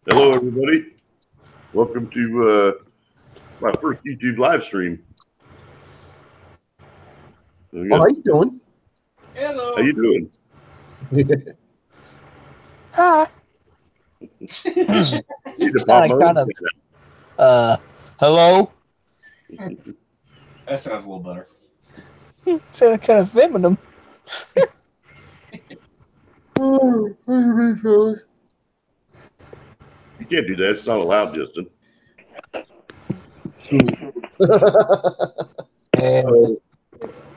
Hello, everybody. Welcome to my first YouTube live stream. How you doing? Hello. How you doing? Hi. Need to Sounded pop kind of, hello? That sounds a little better. Sounded kind of feminine. You can't do that. It's not allowed, Justin. We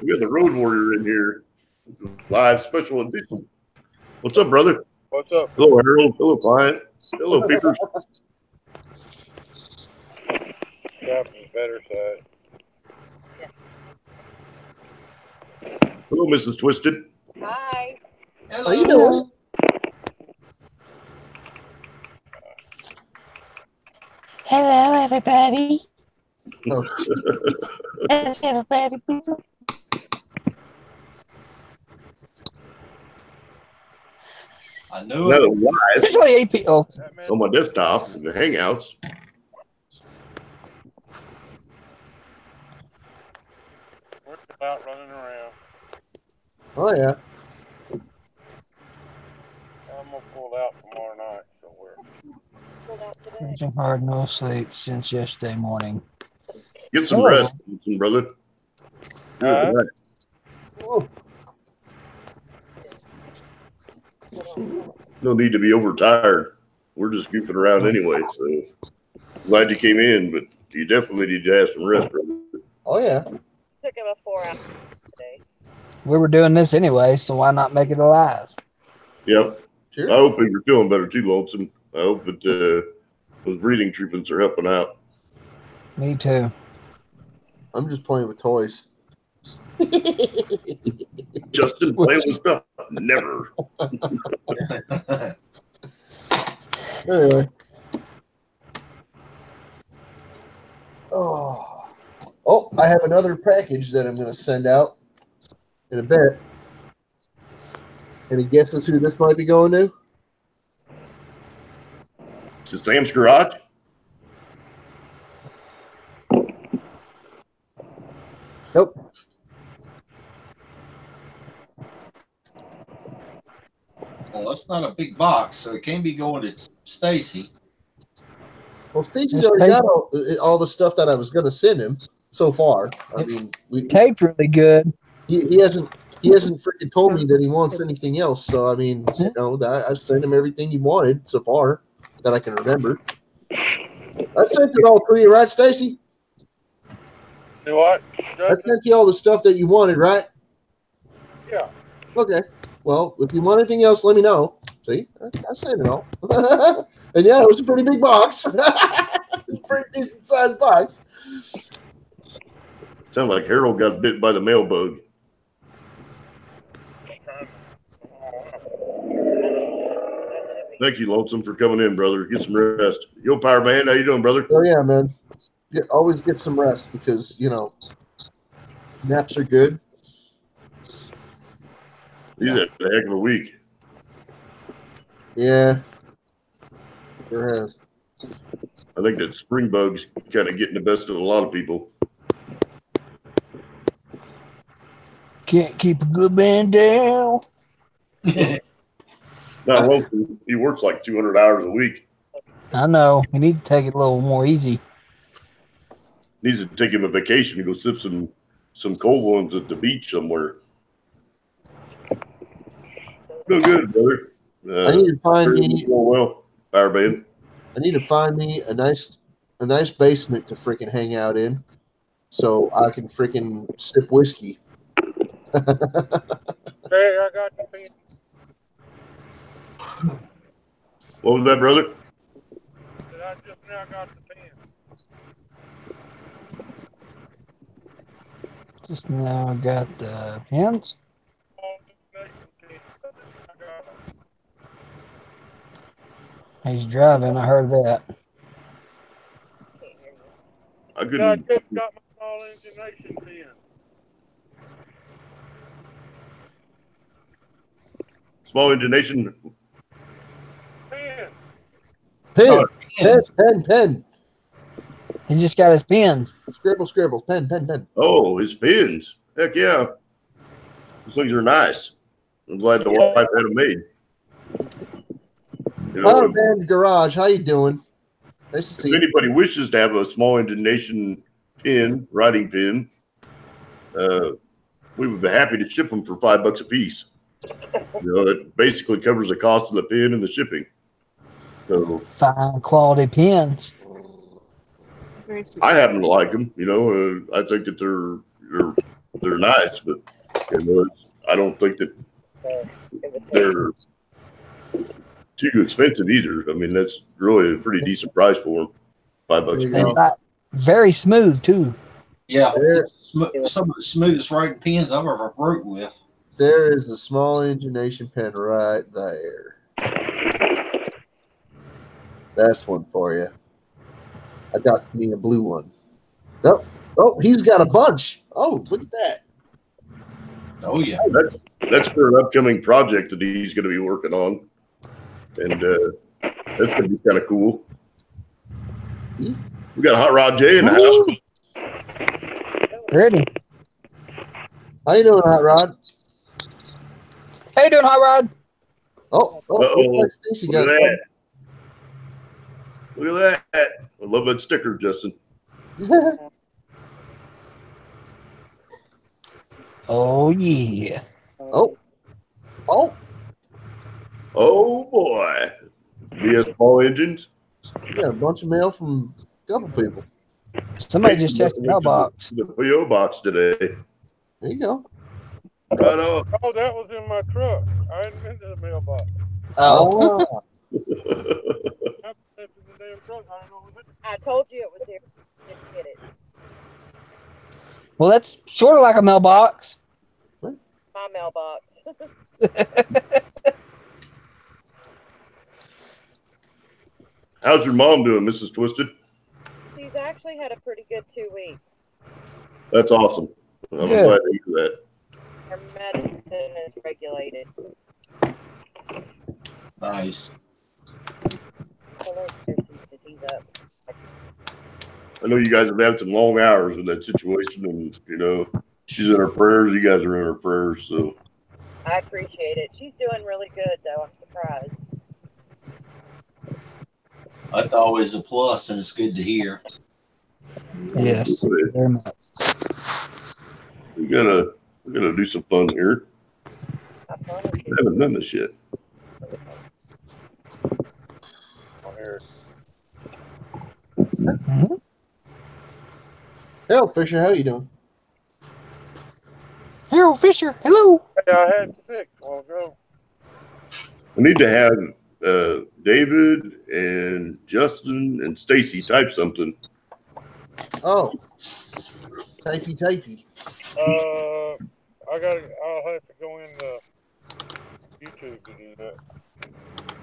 got the Road Warrior in here. Live special edition. What's up, brother? What's up? Hello, Harold. Hello, Client. Hello, Peepers. Captain's better side. Hello, Mrs. Twisted. Hi. Hello. How you doing? Hello, everybody. Oh, Hello, everybody. I knew Now it. live There's only 8 people. on my desktop in the Hangouts. We're out running around. oh yeah. I'm gonna pull out tomorrow night somewhere. Working hard, no sleep since yesterday morning. Get some Hello. rest, brother. Huh? Right. Oh, No need to be overtired. We're just goofing around anyway, so glad you came in, but you definitely need to have some rest, brother. oh yeah. Took him a 4 hour today. We were doing this anyway, so why not make it alive? Yep. Sure. I hope that you're feeling better too, Lonesome. I hope that those breathing treatments are helping out. Me too. I'm just playing with toys. Justin, playing with stuff. Never. Anyway. Oh, I have another package that I'm going to send out in a bit. Any guesses who this might be going to? To Sam's garage? Nope. Well, that's not a big box, so it can't be going to Stacy. Well, Stacey's This already tape- got all the stuff that I was going to send him so far. I mean, Tape's really good. he hasn't freaking told me that he wants anything else. So I mean, you know, I sent him everything he wanted so far that I can remember. I sent it all to you, right, Stacy? Do what? I sent you all the stuff that you wanted, right? Yeah. Okay. Well, if you want anything else, let me know. See, I sent it all. And yeah, it was a pretty big box. It's a pretty decent sized box. Sound like Harold got bit by the mail bug. Thank you, Lonesome, for coming in, brother. Get some rest. Yo, Power Man, how you doing, brother? Oh yeah, man. Always get some rest because naps are good. He's had a heck of a week. Yeah, sure has. I think that spring bug's kind of getting the best of a lot of people. Can't keep a good man down. Now, Lonesome, he works like 200 hours a week. I know. We need to take it a little more easy. Needs to take him a vacation and go sip some cold ones at the beach somewhere. Doing good, brother. I need to find me. Well, Power Band. I need to find me a nice basement to freaking hang out in, so I can freaking sip whiskey. Hey, I got the pen. What was that, brother? I just now got the pen. Just now got the pins. He's driving. I heard that. I I couldn't. just got my small engine nation pen. Small intonation. Pen. Pen, Pins. pen. He just got his pins. Scribble. Pen. Oh, his pins. Heck yeah. Those things are nice. I'm glad the wife had them made. You know, Hello, man. Garage. How you doing? Nice to see if you. anybody wishes to have a small engine nation pin, writing pin, we would be happy to ship them for $5 a piece. You know, it basically covers the cost of the pin and the shipping. So Fine quality pins. I happen to like them. You know, I think that they're nice, but you know, I don't think that they're too expensive either. I mean, that's really a pretty decent price for them. $5 a There you piece. go. And very smooth too. Yeah, There- it's some of the smoothest writing pens I've ever wrote with. There is a small engine nation pen right there. That's one for you. I got me a blue one. Nope. Oh, he's got a bunch. Oh, look at that. Oh yeah. That's for an upcoming project that he's going to be working on, and that's going to be kind of cool. We got Hot Rod J in the house. Ready. How you doing, Hot Rod? How you doing, Hot Rod? Oh, Uh-oh. looks like Stacy Look got at that. Look at that. I love that sticker, Justin. some. Oh yeah. Oh, Oh boy. BS Ball Engines. you got a bunch of mail from a couple people. Somebody just checked the mailbox. The PO box today. There you go. Right on. Oh, that was in my truck. I hadn't been to the mailbox. Oh, I put it in the damn truck. I don't know what it is. I told you it was here. Didn't get it. well, that's sort of like a mailbox. My mailbox. How's your mom doing, Mrs. Twisted? She's actually had a pretty good 2 weeks. That's awesome. I'm Good. glad to hear that. Her medicine is regulated. Nice. Hello, Chrissy, he's up. I know you guys have had some long hours in that situation, and you know she's in her prayers. You guys are in her prayers, so I appreciate it. She's doing really good, though. I'm surprised. That's always a plus, and it's good to hear. Yes, very much. we gotta do some fun here. I promise I you. haven't done this yet. On here. Mhm. Harold Fisher, how you doing? Harold Fisher, hello. Hey, I had 6 a while ago. I need to have David and Justin and Stacy type something. Oh, typey. I'll have to go into YouTube to do that.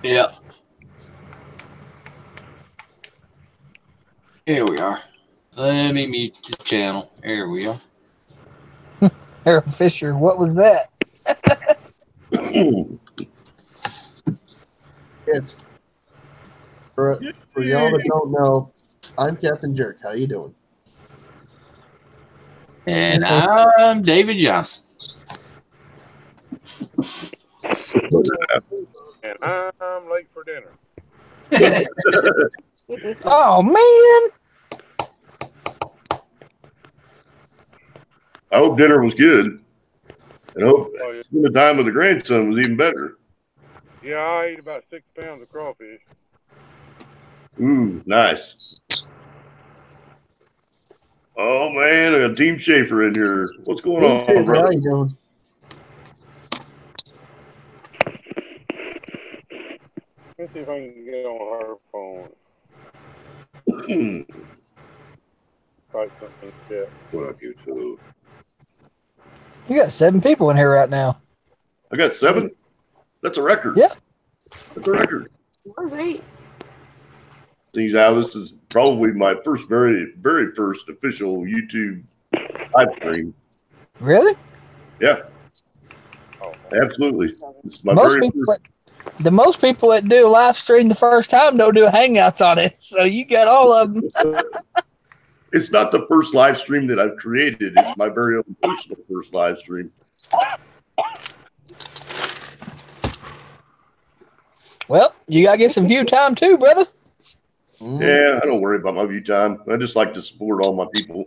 Yeah. Here we are. Let me mute the channel. Here we are. Harold Fisher, what was that? Yes. For y'all that don't know, I'm Captain Jerk. How you doing? And I'm David Johnson. And I'm late for dinner. Oh man. I hope dinner was good, and I hope Oh, yeah. spending time with the grandson was even better. Yeah, I ate about 6 pounds of crawfish. Ooh, nice. Oh man, I got Team Schaefer in here. What's going on, How brother? you doing? Let's see if I can get on her phone. Type something. Yeah. Fuck you too. You got 7 people in here right now. I got 7. That's a record. Yeah. That's a record. One's 8. Things out. This is probably my very first official YouTube live stream. Really? Yeah, Oh, absolutely. This is my Most very people, first. The most people that do a live stream the first time don't do hangouts on it. So you got all of them. It's not the first live stream that I've created. It's my very own personal first live stream. Well, you got to get some view time too, brother. Yeah, I don't worry about my view time. I just like to support all my people.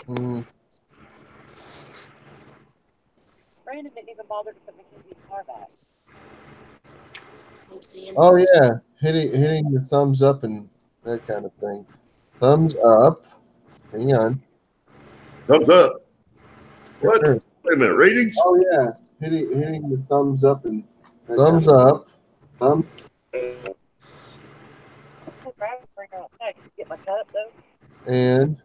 Brandon didn't even bother to put Mackenzie's car back. Oh yeah, hitting the thumbs up and that kind of thing. Thumbs up. Hang on. Thumbs up. What? Sure. Wait a minute. Ratings? Oh yeah, hitting the thumbs up and thumbs up. Get my cup though. And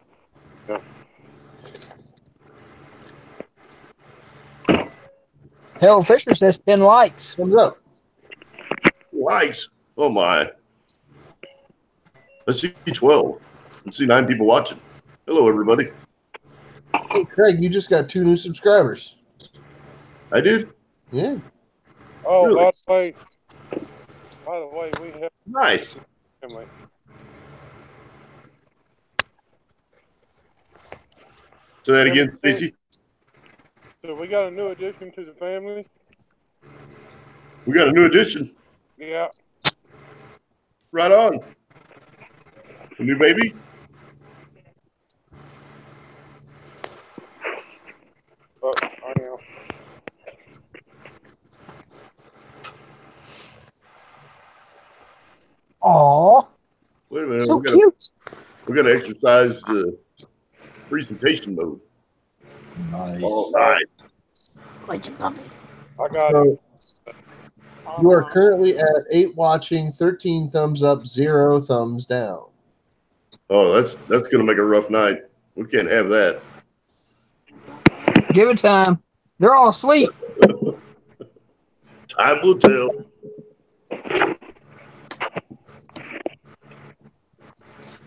Harold Fisher says 10 likes. thumbs up. Likes. Oh my. Let's see 12. Let's see 9 people watching. Hello, everybody. Hey Craig, you just got 2 new subscribers. I did? Yeah. Oh, Really? by the way, we have Nice. family. Say that again, Stacy. So we got a new addition to the family. We got a new addition. Yeah. Right on. A new baby? I know. Aw, Wait a minute. so we cute. got to exercise the presentation mode. Nice. Oh, nice. I got So it. you are currently at 8 watching, 13 thumbs up, 0 thumbs down. Oh, that's going to make a rough night. We can't have that. Give it time. They're all asleep. Time will tell.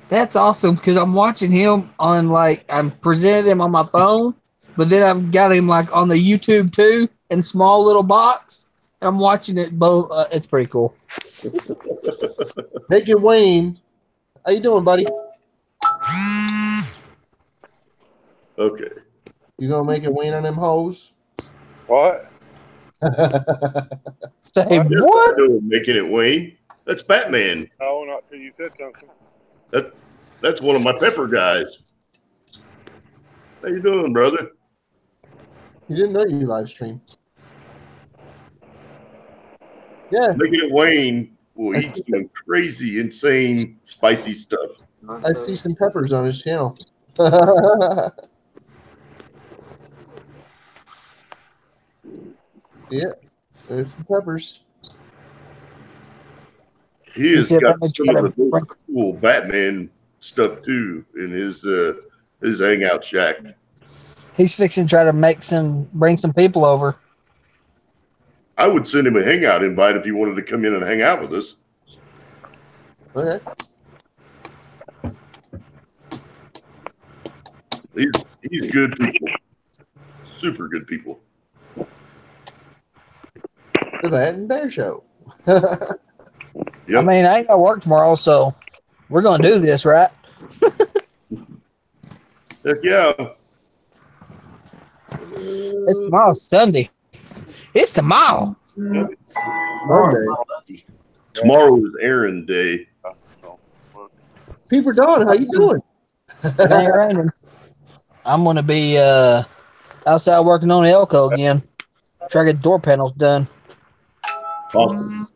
That's awesome because I'm watching him on I'm presented him on my phone, but then I've got him on the YouTube too in small little box. And I'm watching it both. It's pretty cool. Naked Wayne, how you doing, buddy? Okay. You gonna make it Wayne on them hoes? What? Say Yes, what? I know, making it Wayne. That's Batman. No, not till you said something. That's one of my pepper guys. How you doing, brother? You didn't know you live stream. Yeah, Making it Wayne will eat some crazy, insane, spicy stuff. I see some peppers on his channel. Yeah, there's some peppers. He has said, got "Let me some try of to the most cool Batman stuff too in his hangout shack. He's fixing to try to bring some people over. I would send him a hangout invite if he wanted to come in and hang out with us. Okay. He's good people. Super good people. The Bat and Bear Show. Yep. I mean, I ain't got to work tomorrow, so we're going to do this, right? Heck yeah. It's tomorrow's Sunday. It's tomorrow. Monday. Tomorrow is Aaron Day. Peeper Dawn, how you doing? It ain't raining. I'm going to be outside working on the Elko again. Try to get door panels done. Awesome.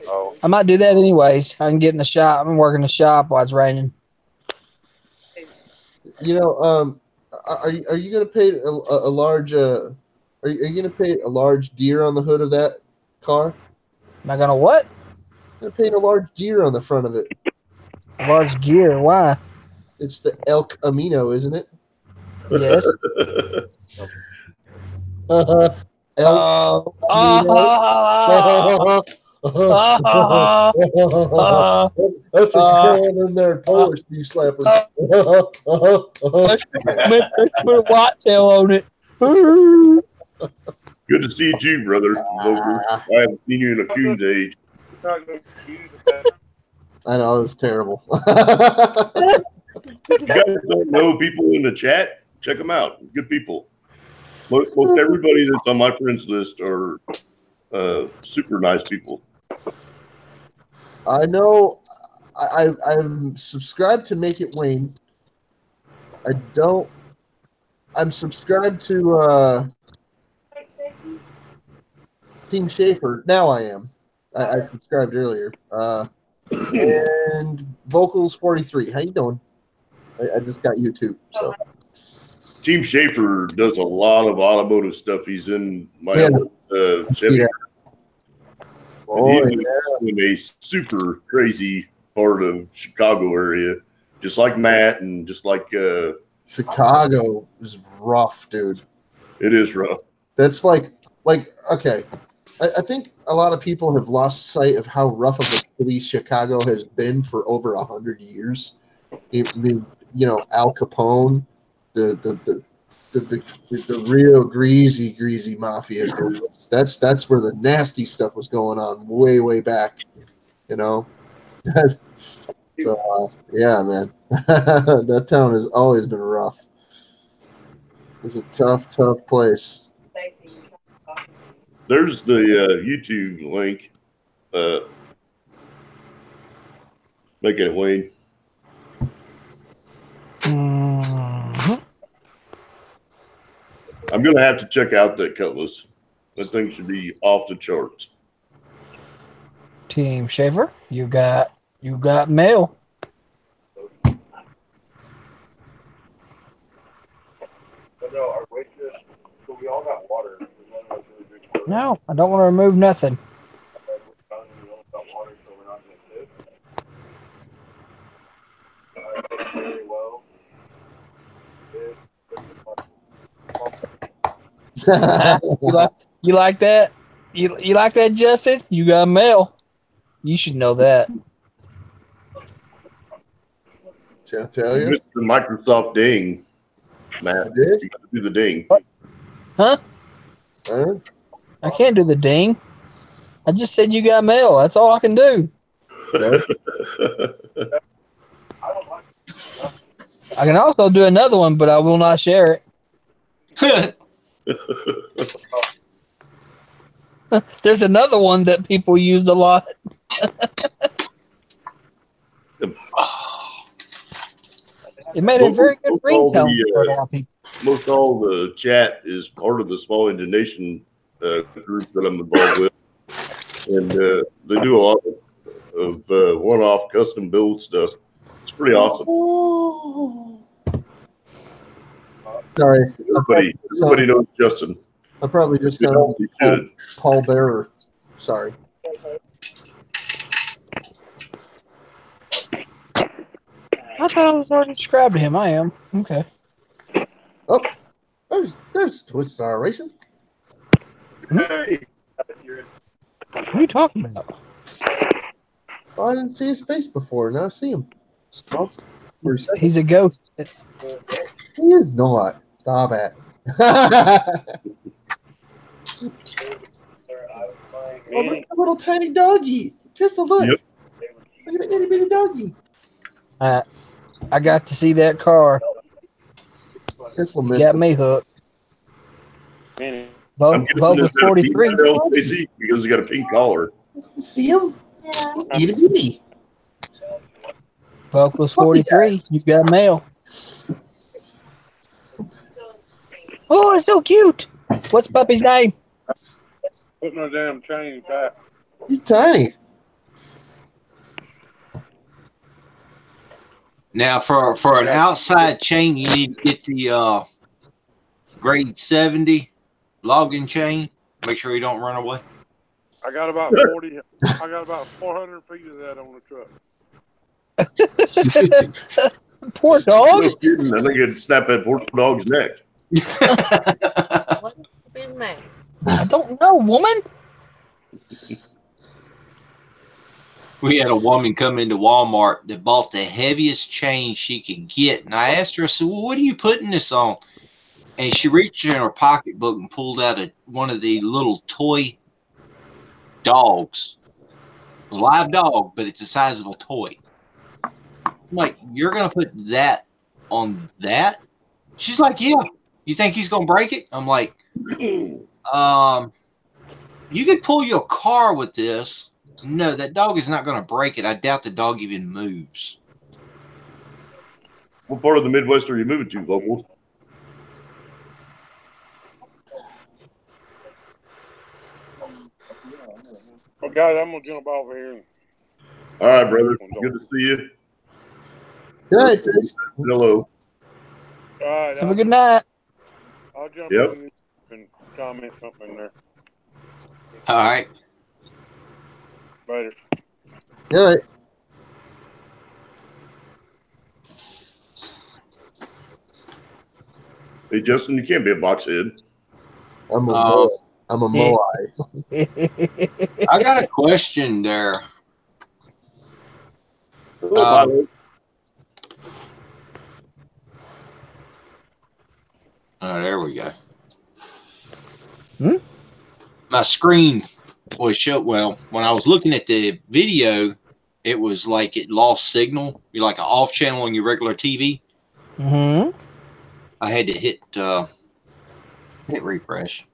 Oh. I might do that anyways. I can get in the shop. I'm working the shop while it's raining. You know, are you going to paint a large are you going to paint a large deer on the hood of that car? Am I going to what? I'm going to paint a large deer on the front of it. Large gear. Why? It's the elk amino, isn't it? Yes. Elk. That's what's going in there, Polish knee slapper. Let's put a whitetail on it. Good to see you too, brother. I haven't seen you in a few days. I know, it was terrible. You guys don't know people in the chat? Check them out. Good people. Most everybody that's on my friends list are super nice people. I know. I'm subscribed to Make It Wayne. I'm subscribed to Team Schaefer. Now I am. I subscribed earlier. And Vocals 43. How you doing? I just got YouTube. So Team Schaefer does a lot of automotive stuff. He's in my Chevy. Yeah. And he was in a super crazy part of Chicago area, just like Matt and just like Chicago is rough, dude. It is rough. That's like okay. I think a lot of people have lost sight of how rough of a city Chicago has been for over 100 years. I mean, you know, Al Capone, the real greasy mafia. Dude. That's where the nasty stuff was going on way back. You know. So yeah, man, that town has always been rough. It's a tough place. There's the YouTube link. Make it Wayne. I'm gonna have to check out that Cutlass. That thing should be off the charts. Team Schaefer, you got mail. No, I don't want to remove nothing. You like that? You like that, Justin? You got mail. You should know that. I'll tell you. Mr. Microsoft ding, Matt. Did? You got to do the ding. Huh? I can't do the ding. I just said you got mail. That's all I can do. I can also do another one, but I will not share it. There's another one that people use a lot. It made a very good ringtone for a lot of people. Most all the chat is part of the Small Engine Nation group that I'm involved with, and they do a lot of one-off custom build stuff. It's pretty awesome. Sorry, everybody knows Justin. I probably just sounded Paul Bearer. Sorry. I thought I was already subscribed to him. I am. Okay. Oh, there's Twitch Star Racing. Hey. What are you talking about? Oh, I didn't see his face before. Now I see him. Oh, he's a ghost. He is not. Stop it. Oh, look at the little tiny doggy. Just a look. Yep. Look at that itty bitty doggy. I got to see that car. Got me hooked. Vote 43. Because he got a pink collar. See him? Itty bitty. Vocals 43. You got mail. Oh, it's so cute. What's Puppy's name? Put no damn chain back. He's tiny. Now, for an outside chain, you need to get the grade 70 logging chain. Make sure you don't run away. I got about 40. I got about 400 feet of that on the truck. Poor dog. No kidding. I think it'd snap that poor dog's neck. What's his name? I don't know, woman. We had a woman come into Walmart that bought the heaviest chain she could get. And I asked her, I said, well, what are you putting this on? and she reached in her pocketbook and pulled out one of the little toy dogs, a live dog, but it's the size of a toy. I'm like, you're gonna put that on that? She's like, yeah. You think he's gonna break it? I'm like, you could pull your car with this. No, that dog is not gonna break it. I doubt the dog even moves. What part of the Midwest are you moving to, Vocals? Well, guys, I'm gonna jump over here. All right, brother. Good to see you. Good night, Trace. Hello. All right, Have a good night. I'll jump Yep. in and comment something in there All right. later. Good night. Hey, Justin, you can't be a boxhead. I'm a Moai. I got a question there. Hello, Pilot. Oh, there we go. Hmm? My screen was shut. Well, when I was looking at the video, it was like it lost signal. You're like an off channel on your regular TV. Mm-hmm. I had to hit refresh.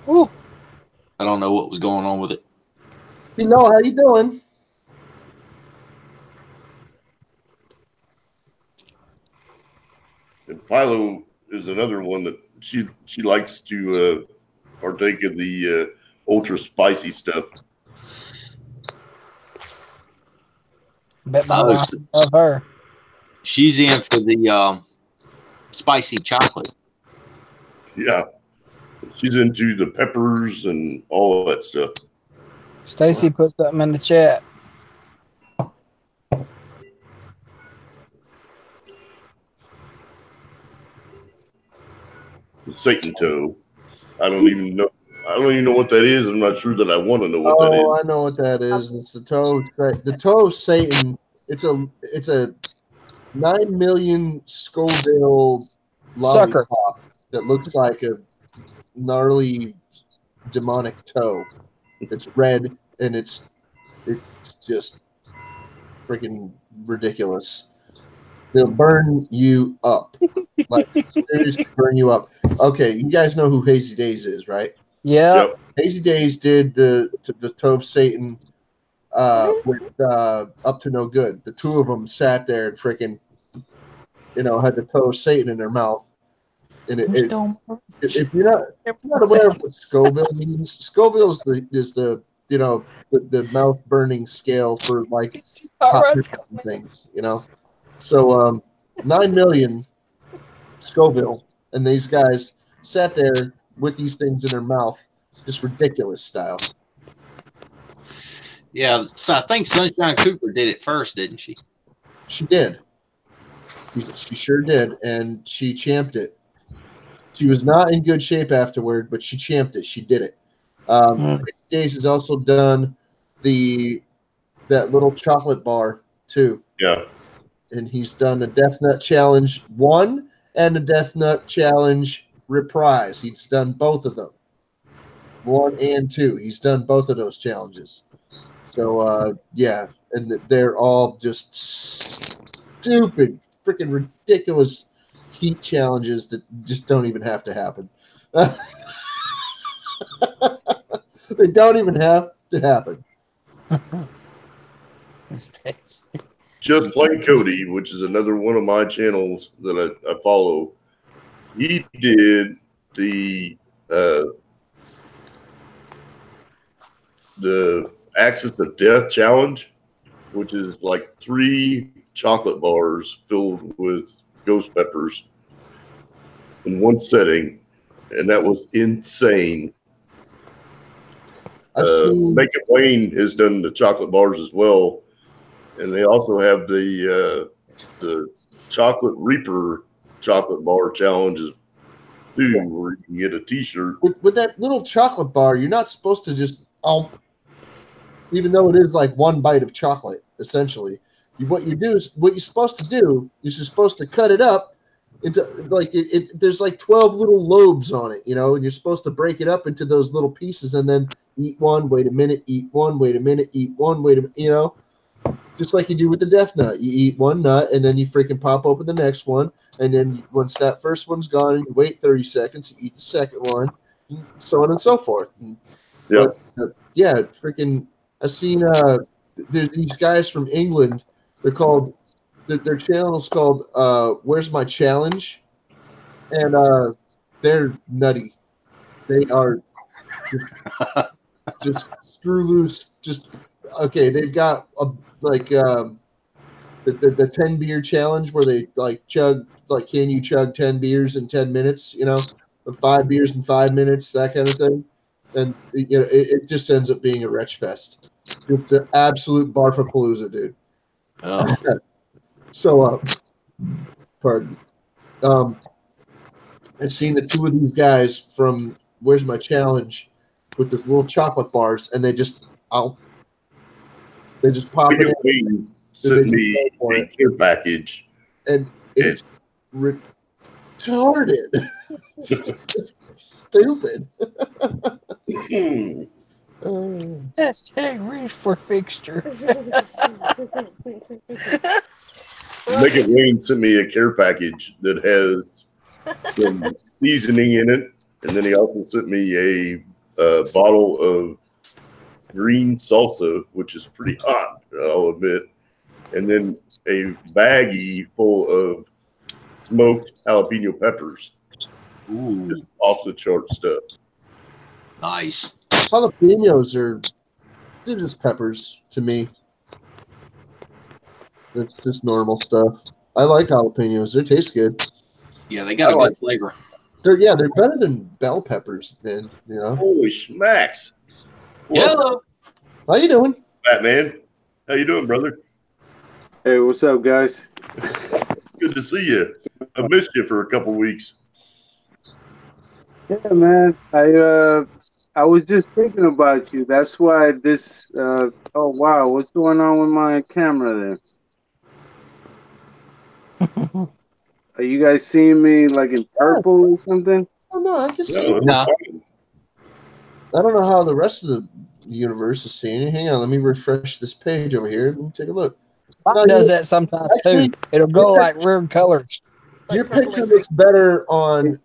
Ooh. I don't know what was going on with it. You know, how you doing? And Philo is another one that she likes to partake of the ultra spicy stuff. Bet my Oh, wife so love her. she's in for the spicy chocolate. Yeah. She's into the peppers and all that stuff. Stacy put something in the chat. The Satan toe. I don't even know what that is. I'm not sure that I want to know what that is. Oh, I know what that is. It's the toe. The toe of Satan. It's a 9 million Scoville Sucker. lollipop that looks like a gnarly demonic toe. It's red and it's just freaking ridiculous. They'll burn you up. Like seriously burn you up. Okay, you guys know who Hazy Days is, right? Yeah. Yep. Hazy Days did the toe of Satan with Up to No Good. The two of them sat there and freaking, had the toe of Satan in their mouth. And if you're not aware of what Scoville means, Scoville is the mouth burning scale for like hot peppers and things, So 9 million Scoville, and these guys sat there with these things in their mouth, just ridiculous style. Yeah, so I think Sunshine Cooper did it first, didn't she? She did. She sure did, and she champed it. She was not in good shape afterward, but she champed it. She did it. Days has also done that little chocolate bar too. Yeah. And he's done the Death Nut Challenge 1 and the Death Nut Challenge Reprise. He's done both of them. 1 and 2. He's done both of those challenges. So, yeah. And they're all just stupid, freaking ridiculous heat challenges that just don't even have to happen. They don't even have to happen. Just Plain Cody, which is another one of my channels that I follow. He did the Axis of Death challenge, which is like 3 chocolate bars filled with ghost peppers in one setting, and that was insane. Make It Plain has done the chocolate bars as well, and they also have the Chocolate Reaper chocolate bar challenges too, where you can get a T-shirt. With that little chocolate bar, you're not supposed to just even though it is like one bite of chocolate, essentially. What you're supposed to do is you're supposed to cut it up There's like 12 little lobes on it, and you're supposed to break it up into those little pieces and then eat one, wait a minute, eat one, wait a minute, eat one, wait a minute, just like you do with the death nut. You eat one nut and then you freaking pop open the next one, and then once that first one's gone, you wait 30 seconds, you eat the second one, and so on and so forth. Yep. But freaking, I've seen there's these guys from England. They're called their channel is called Where's My Challenge, and they're nutty. They are just screw loose. Just okay. They've got the 10 beer challenge where they chug, can you chug 10 beers in 10 minutes? The 5 beers in 5 minutes, that kind of thing. And it just ends up being a wretch fest. It's the absolute barfapalooza, dude. Oh. So, pardon. I've seen the two of these guys from Where's My Challenge with those little chocolate bars, and they just pop it in. Sent me a care package, and it's retarded. It's stupid. Hashtag reach for fixture. Make Wayne sent me a care package that has some seasoning in it, and then he also sent me a bottle of green salsa, which is pretty hot, I'll admit, and then a baggie full of smoked jalapeno peppers. Ooh, just off the chart stuff. Nice. Jalapenos they're just peppers to me. That's just normal stuff. I like jalapenos. They taste good. Yeah, they got a good flavor. They're better than bell peppers, man. Holy smacks! Hello. How you doing, Batman? How you doing, brother? Hey, what's up, guys? Good to see you. I missed you for a couple weeks. Yeah, man. I was just thinking about you. That's why this. Oh wow, what's going on with my camera there? Are you guys seeing me like in purple or something? Oh no, I can see. No. I don't know how the rest of the universe is seeing it. Hang on, let me refresh this page over here. Let me take a look. Mine does that sometimes too. It'll go like weird colors. Your picture looks better on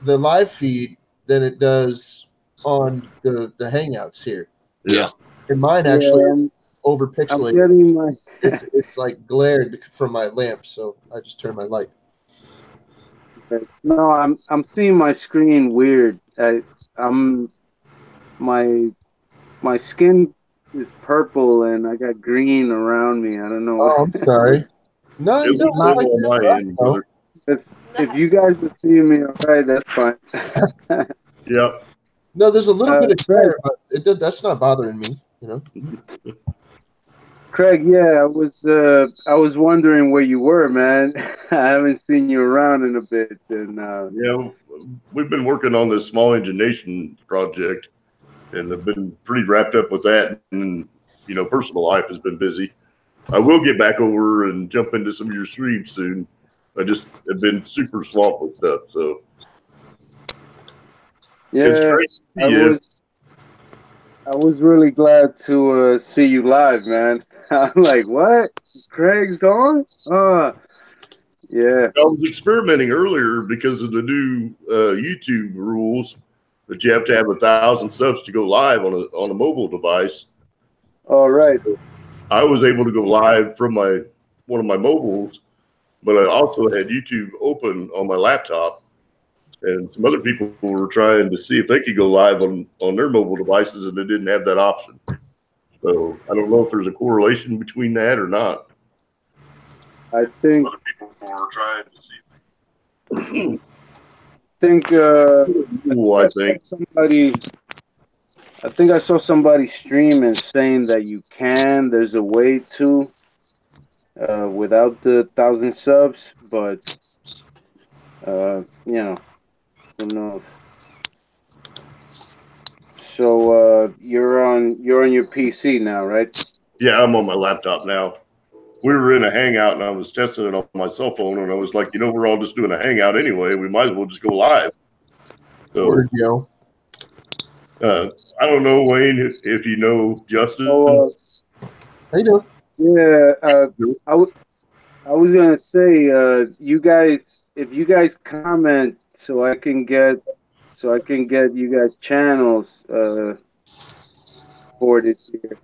the live feed than it does on the Hangouts here. Yeah. And mine actually over pixelated. I'm getting my. It's like glared from my lamp, so I just turned my light. No, I'm seeing my screen weird. My skin is purple and I got green around me. I don't know. Oh, I'm sorry. No, you don't Not like on my end, brother. If you guys are seeing me, all right, that's fine. Yep. No, there's a little bit of glare, but that's not bothering me. Craig, yeah, I was wondering where you were, man. I haven't seen you around in a bit, and we've been working on this Small Engine Nation project, and I've been pretty wrapped up with that. And personal life has been busy. I will get back over and jump into some of your streams soon. I just have been super swamped with stuff, so yeah, it's great to see you. I was really glad to see you live, man. I'm like, what? Craig's on? Yeah. I was experimenting earlier because of the new YouTube rules that you have to have 1,000 subs to go live on a mobile device. All right. I was able to go live from one of my mobiles, but I also had YouTube open on my laptop, and some other people were trying to see if they could go live on their mobile devices, and they didn't have that option. So I don't know if there's a correlation between that or not. I think other people were trying to see. I think I saw somebody streaming saying that you can. There's a way to without the 1,000 subs, but who knows? So you're on your PC now, right? Yeah, I'm on my laptop now. we were in a hangout and I was testing it on my cell phone, and I was like, we're all just doing a hangout anyway. We might as well just go live. So, Word, yo. I don't know, Wayne, if you know Justin. How you doing? Yeah, I was gonna say, you guys, if you guys comment, so I can get you guys channels for this year.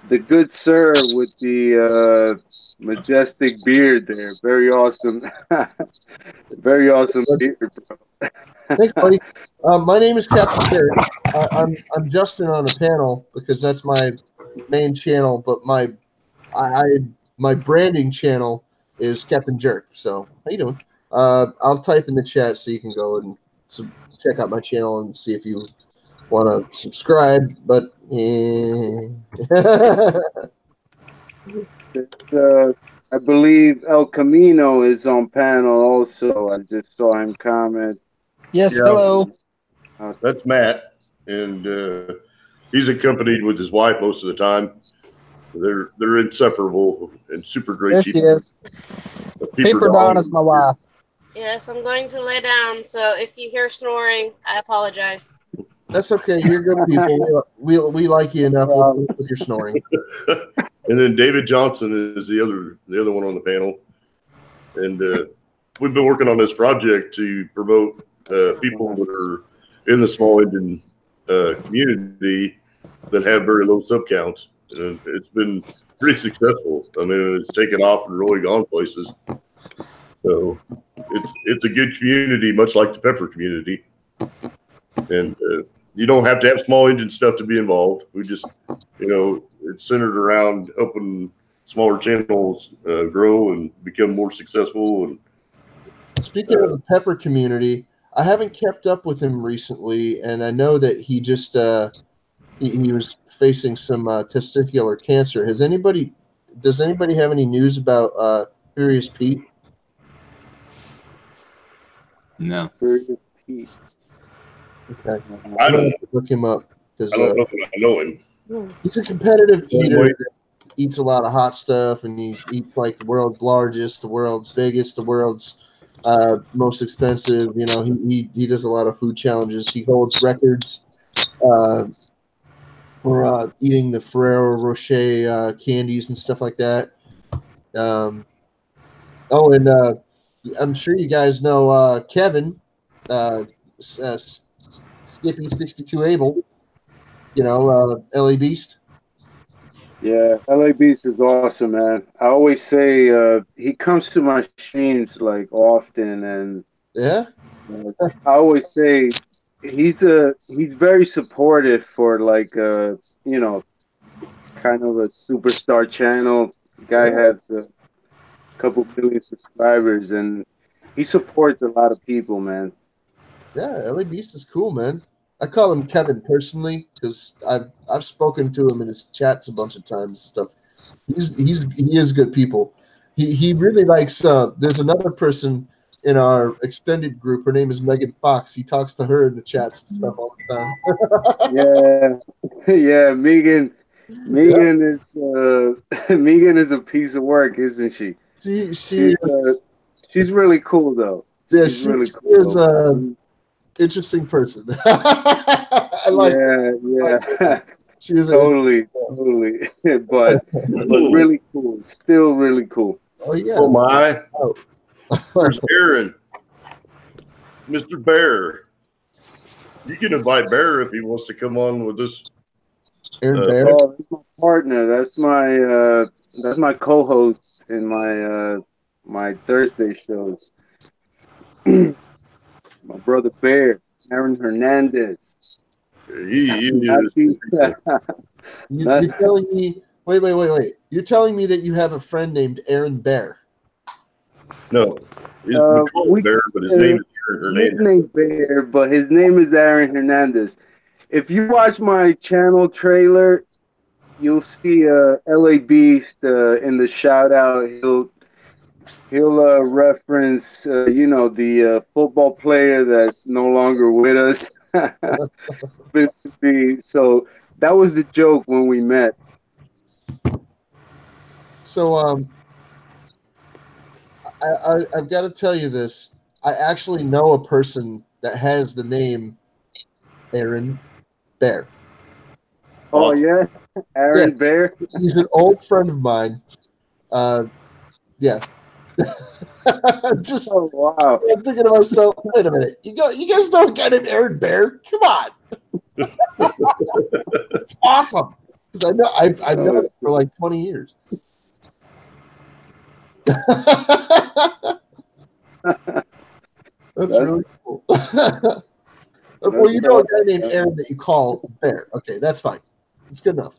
The good sir with the majestic beard there, very awesome, very awesome beard, bro. Thanks, buddy. My name is Captain Jerry. I'm Justin on a panel because that's my main channel, but my branding channel is Captain Jerk. So how you doing? I'll type in the chat so you can go and check out my channel and see if you want to subscribe. But I believe El Camino is on panel also. I just saw him comment. Yes, hello. That's Matt, and he's accompanied with his wife most of the time. They're inseparable and super great There she people. is. Paper Dawn is my wife. Yes, I'm going to lay down, so if you hear snoring, I apologize. That's okay. You're good people. We like you enough with your snoring. And then David Johnson is the other one on the panel, and we've been working on this project to promote people that are in the small engine community that have very low sub counts. And it's been pretty successful. I mean, it's taken off and really gone places. So it's a good community, much like the Pepper community. And you don't have to have small engine stuff to be involved. We just, it's centered around helping smaller channels grow and become more successful. And speaking of the Pepper community, I haven't kept up with him recently, and I know that he just he was facing some testicular cancer. Does anybody have any news about Furious Pete? No. Furious Pete. Okay. I don't look him up because I don't know if I know him. He's a competitive eater that eats a lot of hot stuff, and he eats like the world's largest, the world's biggest, the world's most expensive. He does a lot of food challenges. He holds records for eating the Ferrero Rocher candies and stuff like that. And I'm sure you guys know Kevin, Skippy 62 Abel. LA Beast. Yeah, LA Beast is awesome, man. I always say he comes to my streams like often, and yeah, I always say he's very supportive for like kind of a superstar channel. The guy has a couple million subscribers, and he supports a lot of people, man. Yeah, LA Beast is cool, man. I call him Kevin personally because I've spoken to him in his chats a bunch of times and stuff. He is good people. He really likes. There's another person in our extended group. Her name is Megan Fox. He talks to her in the chats and stuff all the time. Yeah. Megan is Megan is a piece of work, isn't she? She's really cool though. Yeah, she is interesting person. I like. Yeah. She is totally. but really cool. Still really cool. Oh yeah. Oh my. There's Aaron, Mr. Bear. You can invite Bear if he wants to come on with us. Aaron Bear. That's my partner. That's my co-host in my Thursday shows. My brother Bear, Aaron Hernandez. He is. You're telling me? Wait! You're telling me that you have a friend named Aaron Bear? No, we call him Bear, but his name is Aaron Hernandez. Nickname Bear, but his name is Aaron Hernandez. If you watch my channel trailer, you'll see LA Beast in the shout out. He'll reference, the football player that's no longer with us. So that was the joke when we met. So I've got to tell you this. I actually know a person that has the name Aaron Bear. Oh yeah, Aaron Yes. Bear. He's an old friend of mine. Yeah. Just Oh wow. I'm thinking to myself, wait a minute. You guys know a guy named Aaron Bear? Come on. It's awesome. Because I know I've known him for like 20 years. That's really cool. Well, you know a guy named Aaron that you call Bear. Okay, that's fine. It's good enough.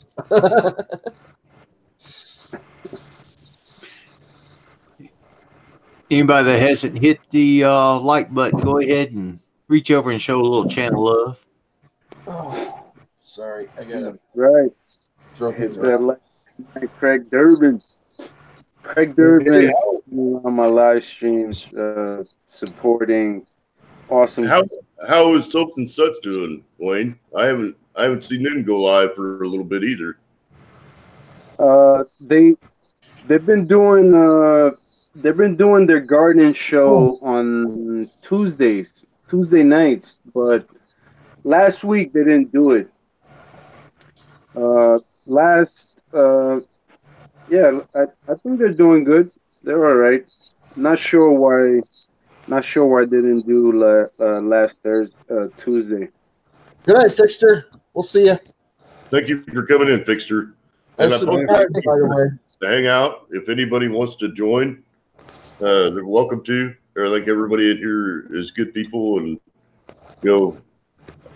Anybody that hasn't hit the like button, go ahead and reach over and show a little channel love. Oh, sorry, I gotta Right. throw Hit things that around. like Craig Durbin. Craig Durbin on my live streams, supporting awesome. How is Soaps and Suts doing, Wayne? I haven't seen them go live for a little bit either. They've been doing their gardening show on Tuesday nights, but last week they didn't do it. I think they're doing good. They're all right. Not sure why they didn't do last Tuesday. Good night, Fixter. We'll see you. Thank you for coming in, Fixter. And I posted by the way. to hang out. If anybody wants to join, they're welcome to. I think everybody in here is good people, and the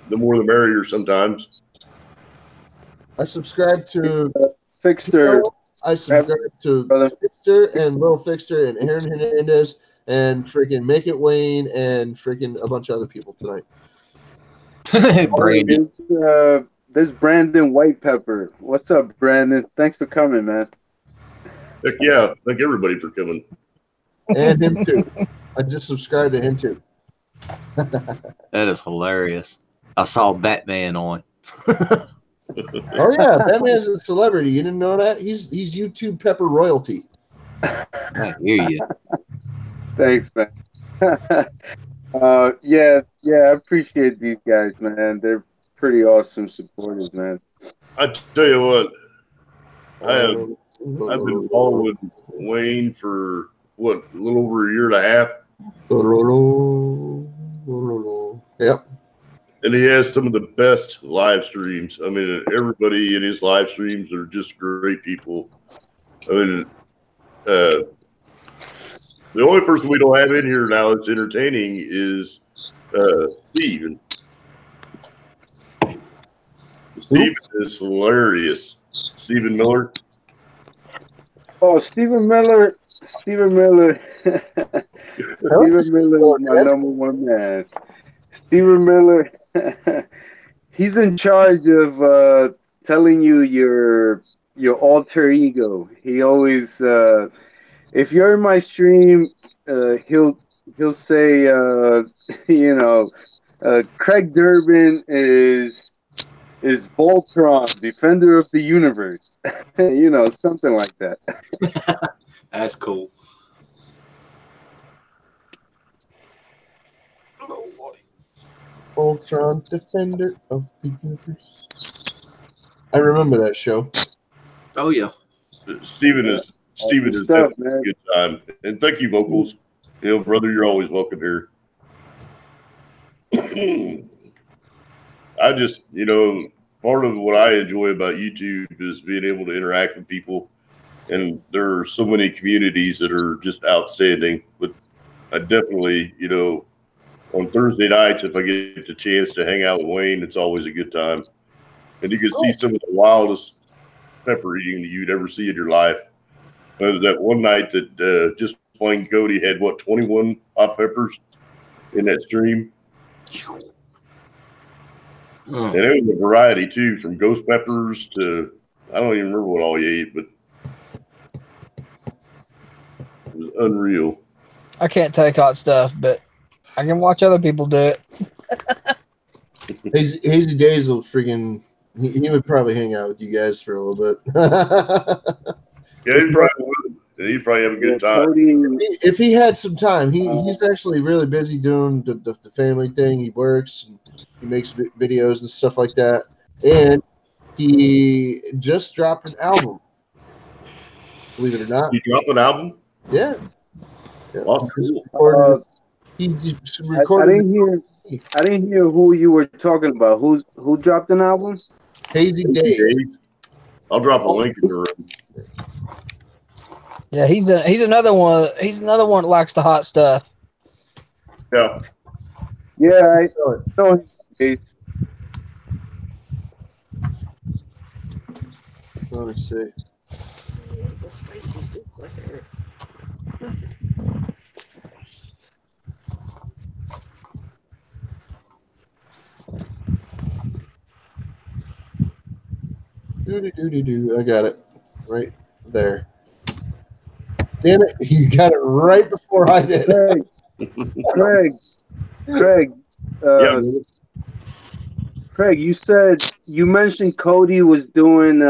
more the merrier sometimes. I subscribe to Fixter. I subscribe to Fixter and Little Fixter and Aaron Hernandez and freaking Make It Wayne and freaking a bunch of other people tonight. Brandon. There's Brandon White Pepper. What's up, Brandon? Thanks for coming, man. Heck yeah. Thank everybody for coming. And him too. I just subscribed to him too. That is hilarious. I saw Batman on. Oh yeah, Batman's a celebrity. You didn't know that? He's YouTube Pepper royalty. I hear you. Thanks, man. Yeah, I appreciate these guys, man. They're pretty awesome supporters, man. I tell you what, I've been following Wayne for a little over a year and a half. Yep. And he has some of the best live streams. I mean, everybody in his live streams are just great people. I mean, the only person we don't have in here now that's entertaining is Steve. Steve is hilarious. Stephen Miller. Oh, Stephen Miller. Stephen Miller is my number one man. Stephen Miller, he's in charge of telling you your alter ego. He always, if you're in my stream, he'll say, Craig Durbin is Voltron, defender of the universe. Something like that. That's cool. Voltron, defender of the universe. I remember that show. Oh yeah. Stephen is definitely a good time. And thank you, Vocals. Brother, you're always welcome here. I just, part of what I enjoy about YouTube is being able to interact with people. And there are so many communities that are just outstanding. But I definitely, on Thursday nights, if I get the chance to hang out with Wayne, it's always a good time. And you can see some of the wildest pepper eating that you'd ever see in your life. That one night that just plain Cody had 21 hot peppers in that stream. And it was a variety too, from ghost peppers to I don't even remember what all he ate, but it was unreal. I can't take hot stuff, but I can watch other people do it. Hazy Days will freaking He would probably hang out with you guys for a little bit. Yeah, he probably would. And he'd probably have a good time. Cody, If he had some time, he's actually really busy doing the family thing. He works and he makes videos and stuff like that. And he just dropped an album. Believe it or not. You drop an album? Yeah. Wow, cool. He just I recorded. I didn't hear who you were talking about. Who dropped an album? Hazy Days. I'll drop a link in the room. Yeah, he's another one. He's another one that likes the hot stuff. Yeah. Yeah, I know. Let me see. Spicy soups like that. I got it right there. Damn it! You got it right before I did. Craig, Craig, you mentioned Cody was doing.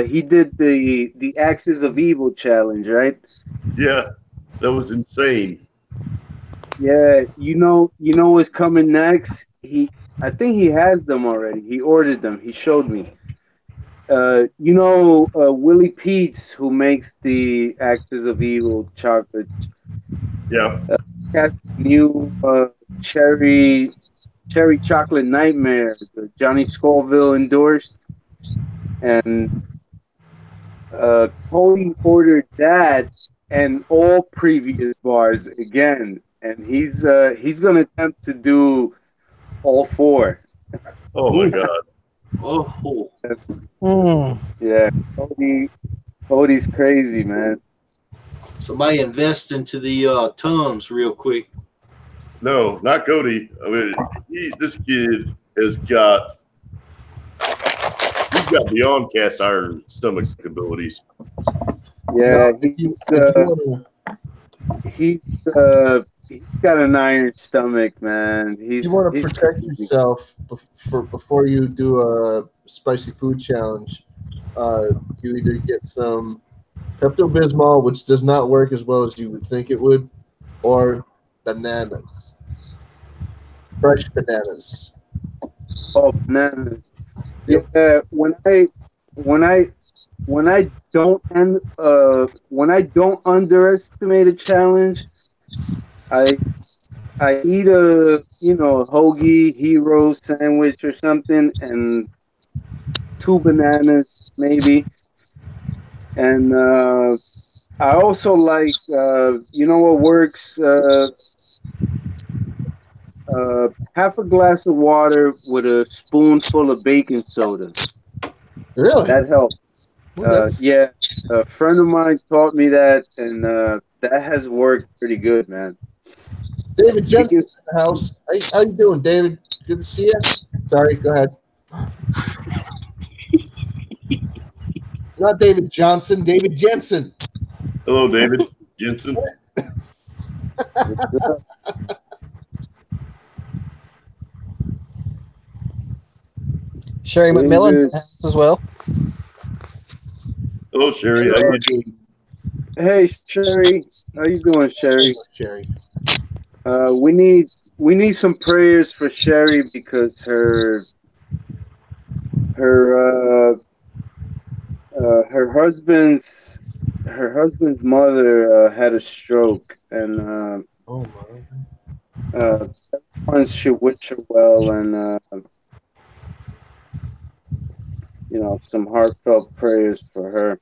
He did the Axis of Evil challenge, right? Yeah, that was insane. Yeah, you know what's coming next. I think he has them already. He ordered them. He showed me. Willie Pete's, who makes the Axis of Evil chocolate. Yeah. Has new cherry chocolate nightmare, the Johnny Scoville endorsed, and Cody ordered that and all previous bars again, and he's gonna attempt to do all four. Oh my god. Oh. Yeah, Cody's crazy, man. Somebody invest into the Tums real quick. No, not Cody. I mean, this kid has got beyond cast iron stomach abilities. Yeah, he's got an iron stomach, man. You want to protect yourself before you do a spicy food challenge. You either get some Pepto-Bismol, which does not work as well as you would think it would, or bananas. Fresh bananas. Oh, bananas. Yeah, when I don't underestimate a challenge, I eat a hoagie hero sandwich or something and 2 bananas maybe, and I also like what works, half a glass of water with a spoonful of baking soda. Really? That helps. Yeah, a friend of mine taught me that, and that has worked pretty good, man. David Jensen's in the house. How you doing, David? Good to see you. Sorry, go ahead. Not David Johnson, David Jensen. Hello, David Jensen. Sherry McMillan's in the house as well. Hello, Sherry. How you doing? Hey, Sherry. How you doing, Sherry? Sherry. We need some prayers for Sherry because her husband's mother had a stroke, and everyone should wish her well, and some heartfelt prayers for her.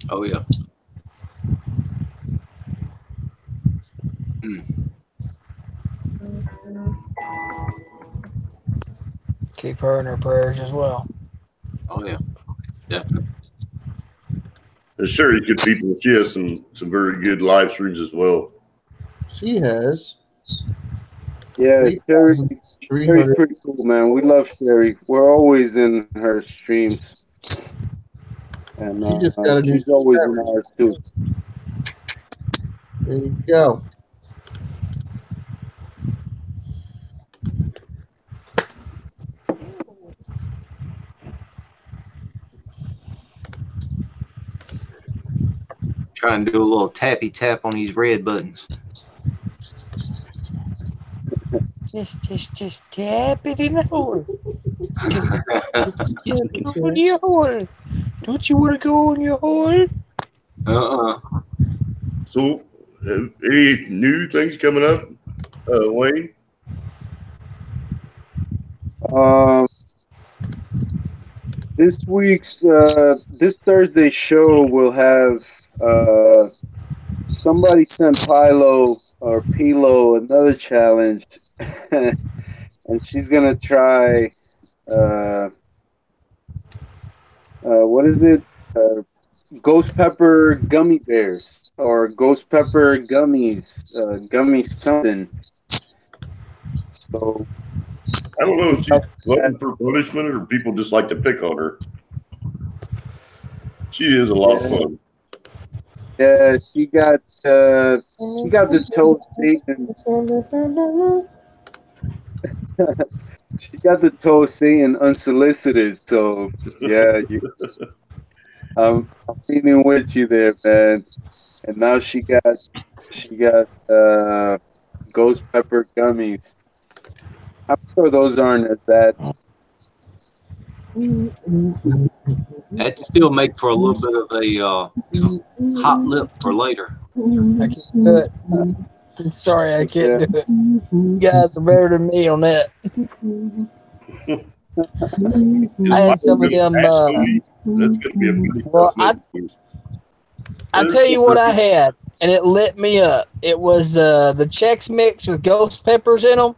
Oh yeah. Keep her in her prayers as well. Oh yeah, definitely. Sherry good people. She has some very good live streams as well. She has. Yeah, Sherry's pretty cool, man. We love Sherry. We're always in her streams, and she just got a new she's always in ours too. There you go. trying to do a little tappy tap on these red buttons. Just tap it in the hole. Go in your hole. Don't you want to go in your hole? So, any new things coming up, Wayne? This week's this Thursday show will have somebody sent Pilo another challenge, and she's gonna try what is it? Ghost pepper gummy bears or ghost pepper gummies, gummy something. So I don't know if she's glutton for punishment or people just like to pick on her. She is a lot of fun. Yeah, she got the toast Satan. She got the toast Satan unsolicited. So yeah, I'm feeling with you there, man. And now she got ghost pepper gummies. I'm sure those aren't as bad. That still make for a little bit of a hot lip for later. I can't do it. I'm sorry, I can't do it. You guys are better than me on that. I had some of them. That's gonna be a pretty Well, tough I tell you what I had, and it lit me up. It was the Chex Mix with ghost peppers in them.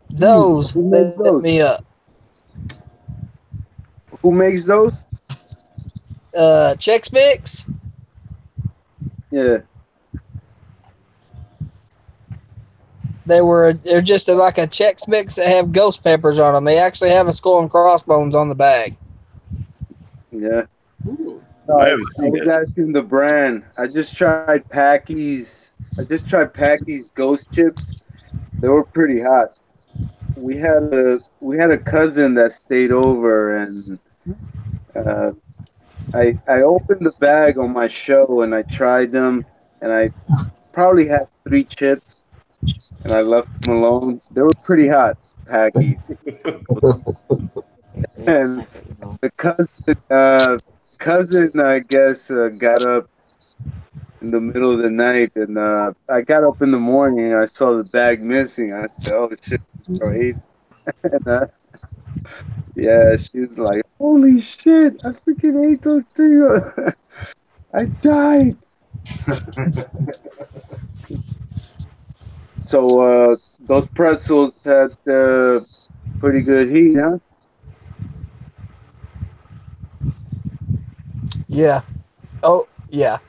Those lit me up. Who makes those? Chex Mix. Yeah. They're just like a Chex Mix that have ghost peppers on them. They actually have a skull and crossbones on the bag. Yeah. I was asking the brand. I just tried Packy's Ghost Chips. They were pretty hot. We had a cousin that stayed over, and I opened the bag on my show and I tried them, and I probably had 3 chips, and I left them alone. They were pretty hot, Packies. And the cousin, I guess, got up in the middle of the night, and I got up in the morning and I saw the bag missing. I said, "Oh shit, great!" And yeah, she's like, "Holy shit, I freaking ate those things! I died." So those pretzels had pretty good heat, huh? Yeah. Oh, yeah.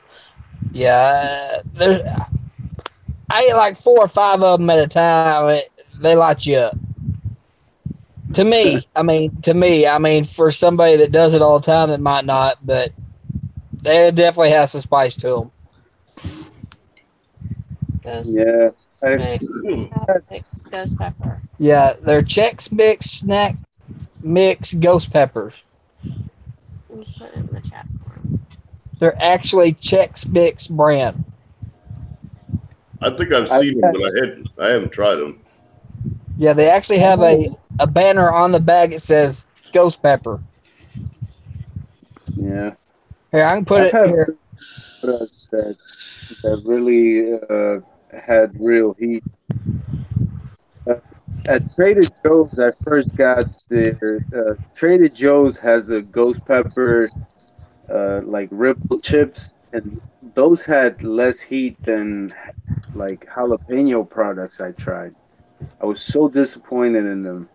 Yeah. I ate like 4 or 5 of them at a time. They light you up. To me, for somebody that does it all the time, it might not, but they definitely has some spice to them. Ghost pepper. Yeah, they're Chex Mix Snack Mix Ghost Peppers. Put it in the chat. They're actually Chex Mix brand. I think I've seen them, but I haven't tried them. Yeah, they actually have a banner on the bag that says Ghost Pepper. Yeah. Here, I can put it here. That really had real heat. At Trader Joe's, I first got their Trader Joe's has a ghost pepper like ripple chips, and those had less heat than like jalapeno products I tried. I was so disappointed in them.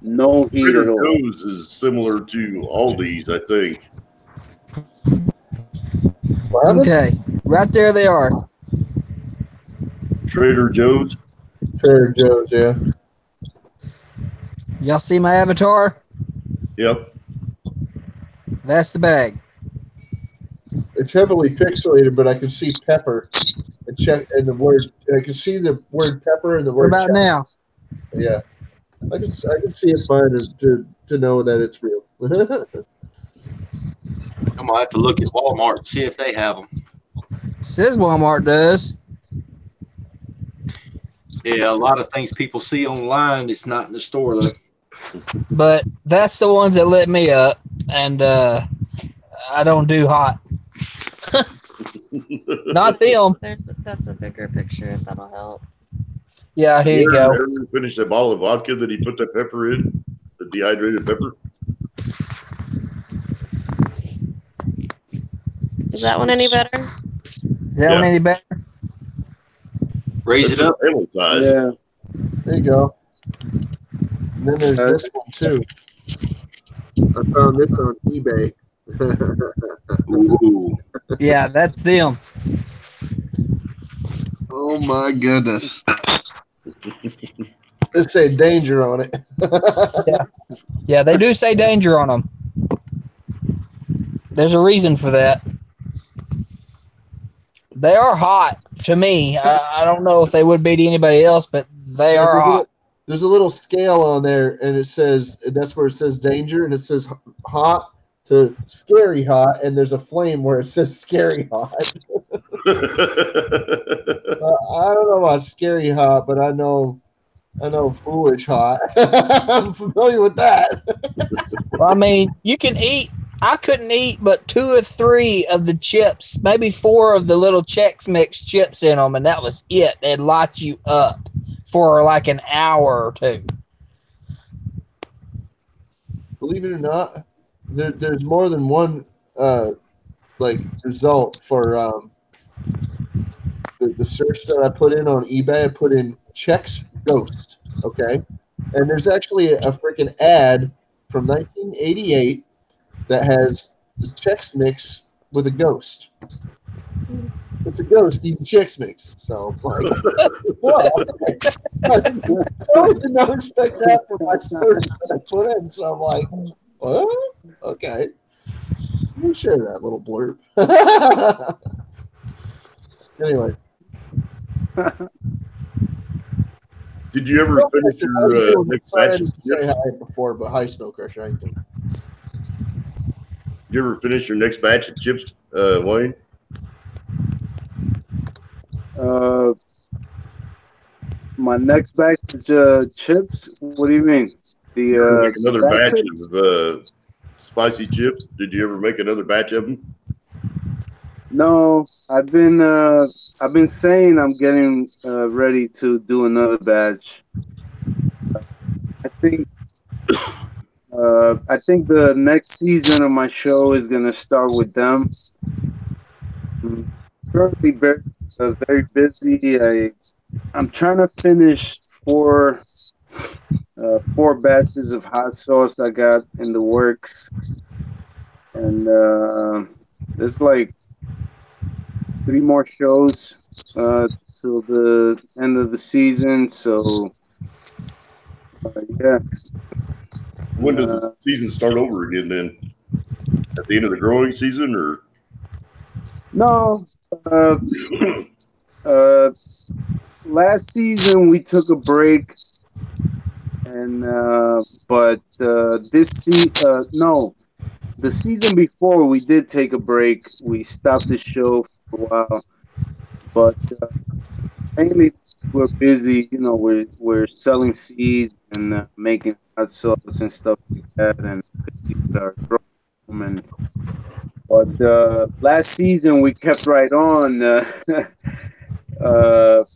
No heat Trader at all. Joe's is similar to Aldi's, I think. Okay, right there they are. Trader Joe's. Trader Joe's, yeah. Y'all see my avatar? Yep. That's the bag. It's heavily pixelated, but I can see pepper and check and the word. I can see the word pepper and the word. What about now? Yeah, I can see it fine to know that it's real. I'm gonna have to look at Walmart and see if they have them. Says Walmart does. Yeah, a lot of things people see online, it's not in the store though. But that's the ones that lit me up, and I don't do hot. Not them. That's a bigger picture if that'll help. Yeah, here you go. Ever finish that bottle of vodka that he put that pepper in? The dehydrated pepper? Is that one any better? Is that one any better? Raise That's it up. a size. Yeah. There you go. And then there's this one too. I found this on eBay. Ooh. Yeah, that's them. Oh my goodness. It say danger on it. Yeah, they do say danger on them. There's a reason for that. They are hot to me. I don't know if they would be to anybody else, but they are hot. There's a little scale on there, and it says that's where it says danger, and it says hot to scary hot, and there's a flame where it says scary hot. I don't know about scary hot, but I know foolish hot. I'm familiar with that. Well, I mean, you can eat. I couldn't eat but 2 or 3 of the chips, maybe 4 of the little Chex Mix chips in them, and that was it. They'd light you up for like an hour or 2. Believe it or not, there's more than one like result for the search that I put in on eBay. I put in Chex Ghost, okay, and there's actually a freaking ad from 1988 that has the Chex Mix with a ghost. It's a ghost eating Chex Mix. So, like, what? I totally did not expect that for my search that I put in. So I'm like, what? Okay. Let me share that little blurb. Anyway. Did you ever finish your next Sorry, I batch? didn't say hi before, but hi, Snow Crusher. How you doing? Did you ever finish your next batch of chips, Wayne? My next batch of chips. What do you mean? Make another batch of spicy chips. Did you ever make another batch of them? No, I've been saying I'm getting ready to do another batch. I think the next season of my show is gonna start with them. I'm currently very busy. I'm trying to finish 4 batches of hot sauce I got in the works, and there's like 3 more shows till the end of the season. So yeah. When does the season start over again? Then at the end of the growing season, or no? Last season we took a break, and but the season before we did take a break. We stopped the show for a while, but mainly we're busy. You know, we're selling seeds and making hot sauce and stuff like that, and our growing room. But last season we kept right on.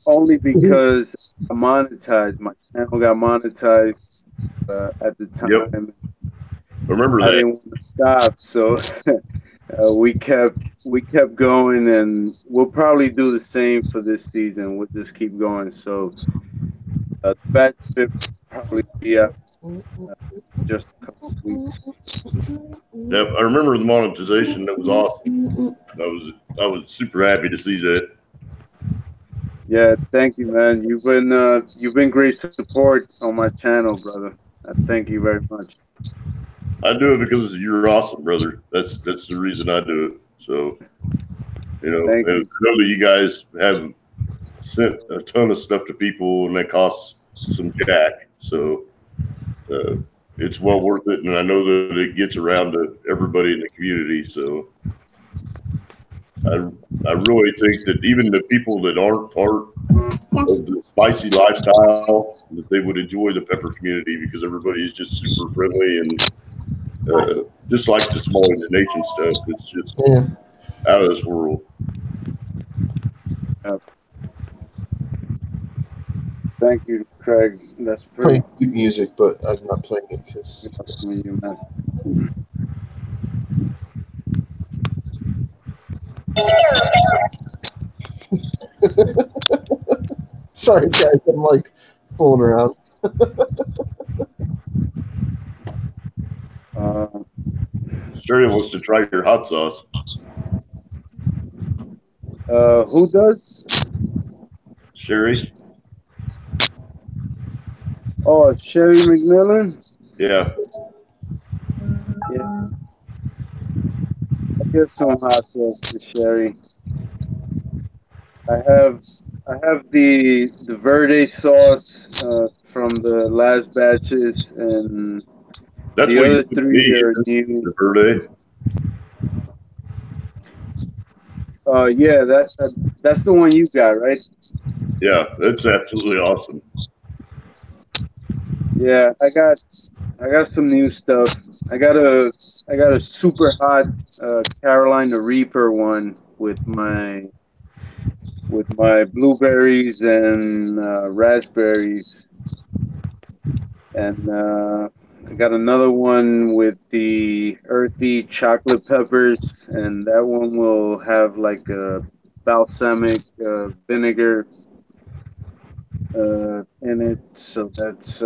Only because I monetized. My channel got monetized at the time. Yep. I remember that. I didn't want to stop, so we kept going, and we'll probably do the same for this season. We'll just keep going. So the batch will probably be out just a couple of weeks. Yep, I remember the monetization. That was awesome. I was super happy to see that. Yeah, thank you, man. You've been great support on my channel, brother. Thank you very much. I do it because you're awesome, brother. That's the reason I do it. So, you know, and I know that you guys have sent a ton of stuff to people, and that costs some jack. So, it's well worth it, and I know that it gets around to everybody in the community. So I really think that even the people that aren't part of the spicy lifestyle, that they would enjoy the pepper community because everybody is just super friendly and just like the small Indonesian stuff. It's just out of this world. Thank you, Craig. That's Playing pretty cute music, but I'm not playing it because. from you, man. Sorry, guys. I'm like fooling around. Sherry wants to try your hot sauce. Who does? Sherry? Oh, Sherry McMillan? Yeah. Yeah. I guess some hot sauce for Sherry. I have the verde sauce from the last batches, and That's the what you other put three me, are new. the verde. Yeah, that's the one you got, right? Yeah, that's absolutely awesome. Yeah, I got some new stuff. I got a super hot Carolina Reaper one with my blueberries and raspberries, and I got another one with the earthy chocolate peppers, and that one will have like a balsamic vinegar in it. So that's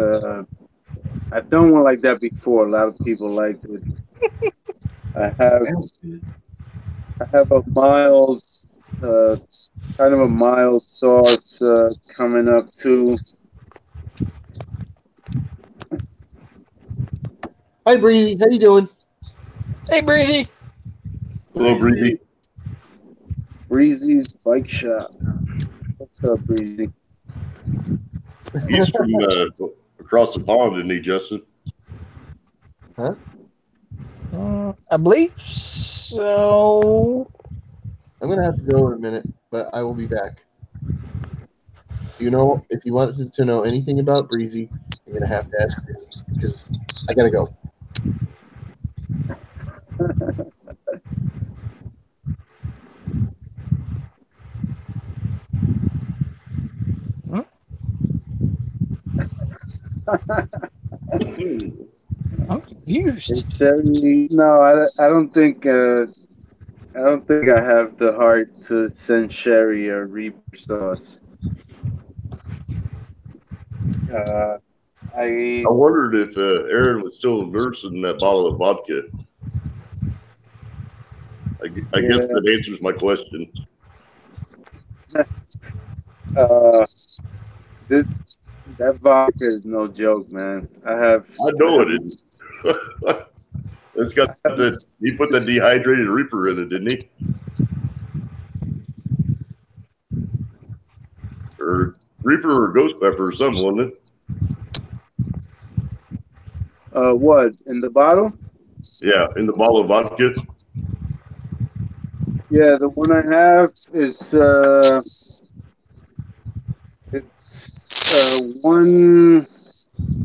I've done one like that before. A lot of people liked it. I have a mild, uh, kind of a mild sauce coming up too. Hi, Breezy. How you doing? Hey, Breezy. Hello, Breezy. Breezy's Bike Shop. What's up, Breezy? He's from across the pond, isn't he, Justin? Huh? I believe so. I'm gonna have to go in a minute, but I will be back. You know, if you want to know anything about Breezy, you're gonna have to ask Breezy because I gotta go. I'm confused. Sherry, no, I don't think I don't think I have the heart to send Sherry a Reaper sauce. I I wondered if Aaron was still nursing that bottle of vodka. I guess Yeah. that answers my question. That vodka is no joke, man. I know it is. It's got the. He put that dehydrated Reaper in it, didn't he? Or Reaper or Ghost Pepper or something, wasn't it? What in the bottle? Yeah, in the bottle of vodka. Yeah, the one I have is one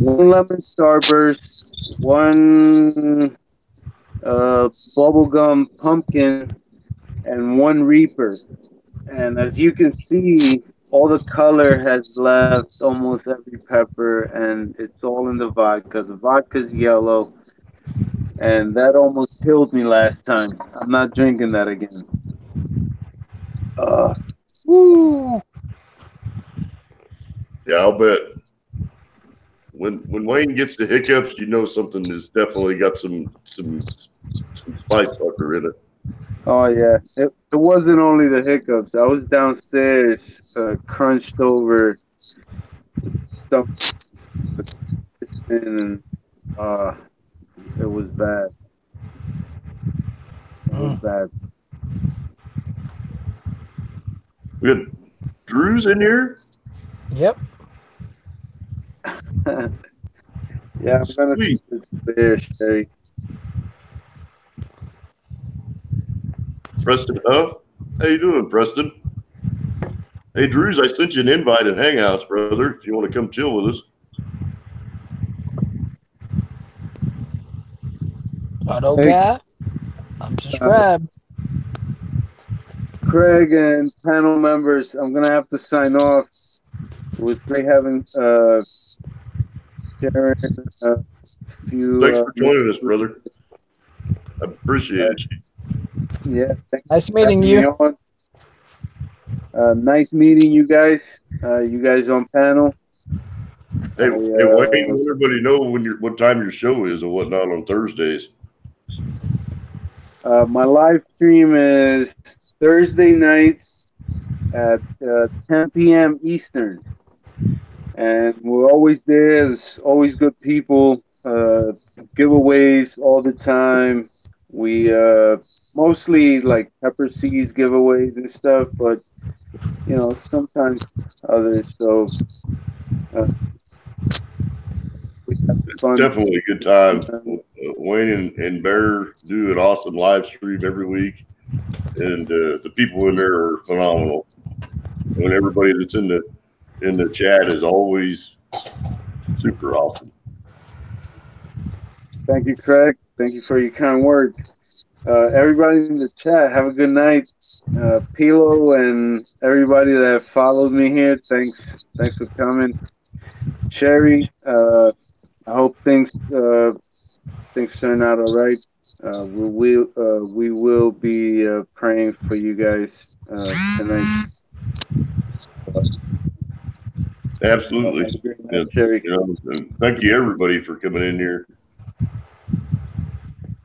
lemon starburst, one bubblegum pumpkin, and one Reaper. And as you can see, all the color has left almost every pepper, and it's all in the vodka. The vodka's yellow, and that almost killed me last time. I'm not drinking that again. Woo. Yeah, I'll bet. When Wayne gets the hiccups, you know something has definitely got some spice fucker in it. Oh yeah, it wasn't only the hiccups. I was downstairs, crunched over, stomach, and it was bad. It was bad. We got Drew's in here. Yep. Yeah, I'm gonna Sweet. It's there, Sherry. Preston Huff. How you doing, Preston? Hey, Drews, I sent you an invite in Hangouts, brother, if you want to come chill with us. I don't care. I'm subscribed. Craig and panel members, I'm gonna have to sign off. It was great having Sharon a few. Thanks for joining us, brother. I appreciate it. Yeah, thanks Nice for meeting having me you. on. Nice meeting you guys. You guys on panel. Hey, Wayne, let everybody know what time your show is and whatnot on Thursdays. My live stream is Thursday nights at 10 p.m. Eastern. And we're always there. There's always good people. Giveaways all the time. We mostly like pepper seeds giveaways and stuff, but you know, sometimes others. So we have fun. Definitely a good time. Wayne and Bear do an awesome live stream every week, and the people in there are phenomenal. And everybody that's in the chat is always super awesome. Thank you, Craig. Thank you for your kind words. Everybody in the chat, have a good night. Pilo and everybody that followed me here, thanks for coming. Sherry, I hope things turn out all right. We will be praying for you guys tonight. Absolutely. Night, Sherry. And thank you, everybody, for coming in here.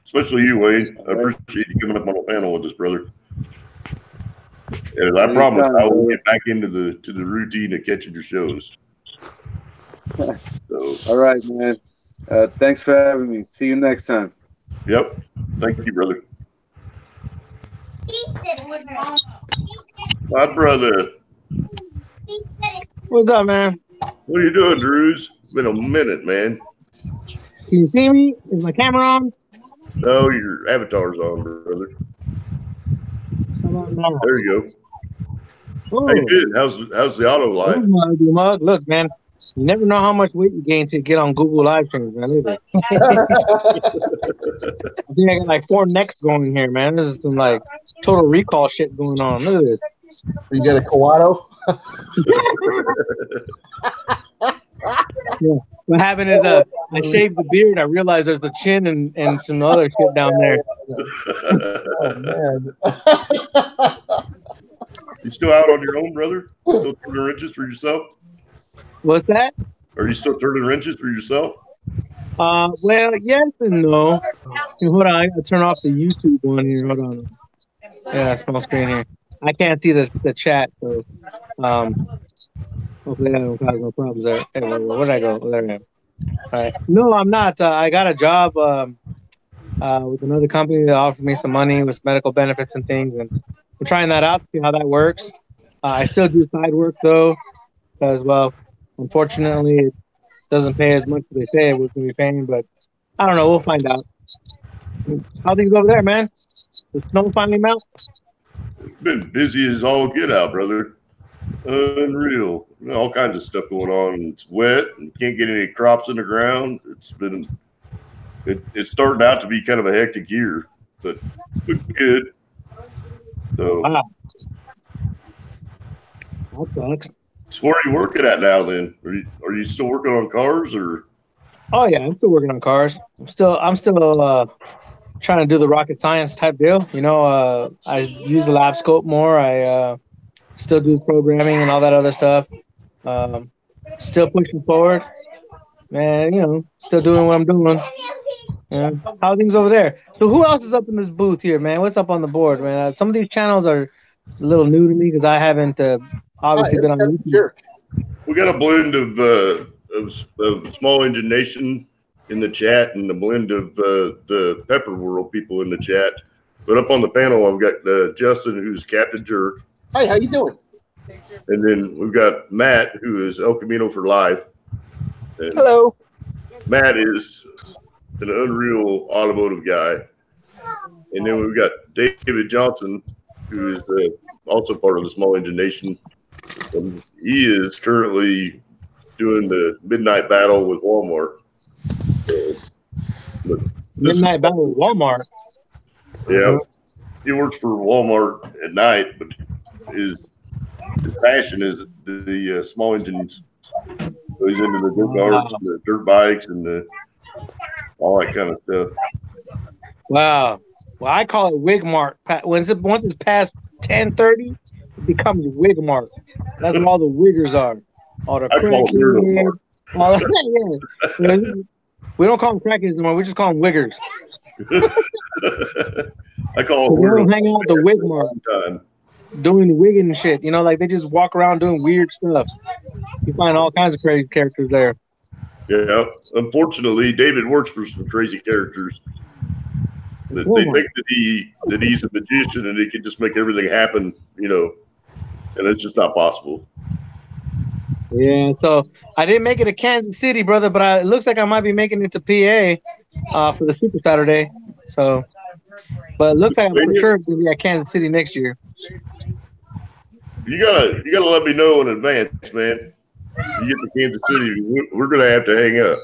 Especially you, Wayne. I appreciate you coming up on the panel with us, brother. And I promise I will get back into the routine of catching your shows. All right, man. Thanks for having me. See you next time. Yep. Thank you, brother. My brother. What's up, man? What are you doing, Drews? It's been a minute, man. Can you see me? Is my camera on? No, your avatar's on, brother. There you go. Oh. How you doing? How's the auto life? Look, man, you never know how much weight you gain to get on Google live streams, man. Look at this. I think I got like 4 necks going here, man. This is some like total recall shit going on. Look at this. You got a Kawato? Yeah. What happened is I shaved the beard. I realized there's a chin and some other shit down there. Oh man. You still out on your own, brother? Still turning wrenches for yourself? What's that? Are you still turning wrenches for yourself? Well, yes and no. Hold on, I gotta turn off the YouTube one here. Hold on. Yeah, small screen here. I can't see the chat, so hopefully that don't cause no problems there. Hey, where did I go? There I am. All right. No, I'm not. I got a job with another company that offered me some money with medical benefits and things, and I'm trying that out to see how that works. I still do side work though, because well, unfortunately, it doesn't pay as much as they say it was going to be paying. But I don't know. We'll find out. How things over there, man? The snow finally melt? It's been busy as all get out, brother. Unreal. All kinds of stuff going on. It's wet and can't get any crops in the ground. It's starting out to be kind of a hectic year, but good. So, wow. That sucks. So where are you working at now? Then are you still working on cars or? Oh yeah, I'm still working on cars. I'm still trying to do the rocket science type deal. You know, I use the lab scope more. I still do programming and all that other stuff. Still pushing forward, man. You know, still doing what I'm doing. Yeah. How are things over there? So who else is up in this booth here, man? What's up on the board, man? Some of these channels are a little new to me because I haven't obviously been on YouTube. Sure. We got a blend of Small Engine Nation in the chat and a blend of the Pepper World people in the chat. But up on the panel, I've got Justin, who's Captain Jerk. Hey, how you doing? And then we've got Matt, who is El Camino for Life. And hello. Matt is an unreal automotive guy. And then we've got David Johnson, who is also part of the Small Engine Nation. And he is currently doing the midnight battle with Walmart. Midnight battle with Walmart. Yeah, he works for Walmart at night, but his passion is the small engines. So he's into the go-karts, and the dirt bikes, and all that kind of stuff. Wow. Well, I call it wig mark. Once it's past 10:30, it becomes wig mark. That's what all the wiggers are. All the crackheads. Yeah. We don't call them crackheads anymore. We just call them wiggers. I call it we don't hang out with the wig mark. Doing wigging and shit. You know, like they just walk around doing weird stuff. You find all kinds of crazy characters there. Yeah. Unfortunately, David works for some crazy characters. They think that he's a magician and he can just make everything happen, you know, and it's just not possible. Yeah, so I didn't make it to Kansas City, brother, but it looks like I might be making it to PA for the Super Saturday. So, but it looks like I'm for sure going to be at Kansas City next year. You gotta let me know in advance, man. You get to Kansas City, we're gonna have to hang up.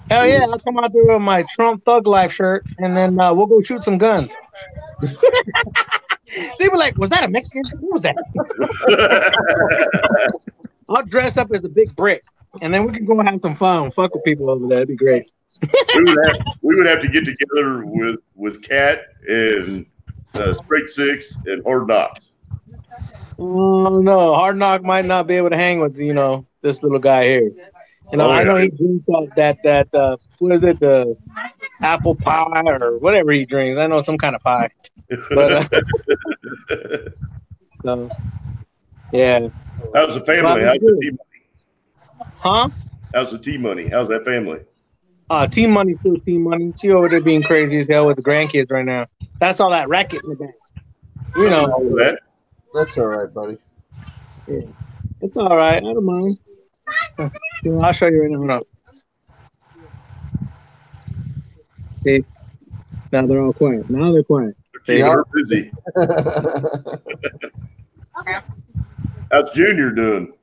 Hell yeah, I'll come out there with my Trump Thug Life shirt, and then we'll go shoot some guns. They were like, "Was that a Mexican? What was that?" I'll dress up as a big brick, and then we can go have some fun and fuck with people over there. It'd be great. we would have to get together with Kat and Straight Six and Hard Knocks. Oh no, Hard Knock might not be able to hang with this little guy here. You know, I know he drinks that what is it, the apple pie or whatever he drinks. I know some kind of pie. But so yeah. How's the family? How's the team money? Huh? How's the team money? How's that family? Team money, still team money. She over there being crazy as hell with the grandkids right now. That's all that racket in the back. You know that. That's all right, buddy. Yeah. It's all right. I don't mind. I'll show you right now. Hold on. See? Now they're all quiet. Now they're quiet. They're busy. How's Junior doing?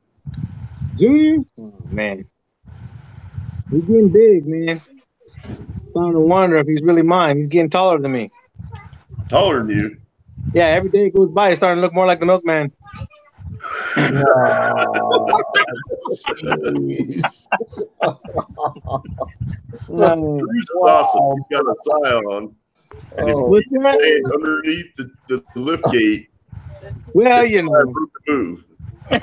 Junior? Oh, man. He's getting big, man. Starting to wonder if he's really mine. He's getting taller than me. Taller than you? Yeah, every day it goes by, he's starting to look more like the milkman. Bruce is awesome. He's got a scion. And if he's staying underneath the lift gate, well, you know. Move. I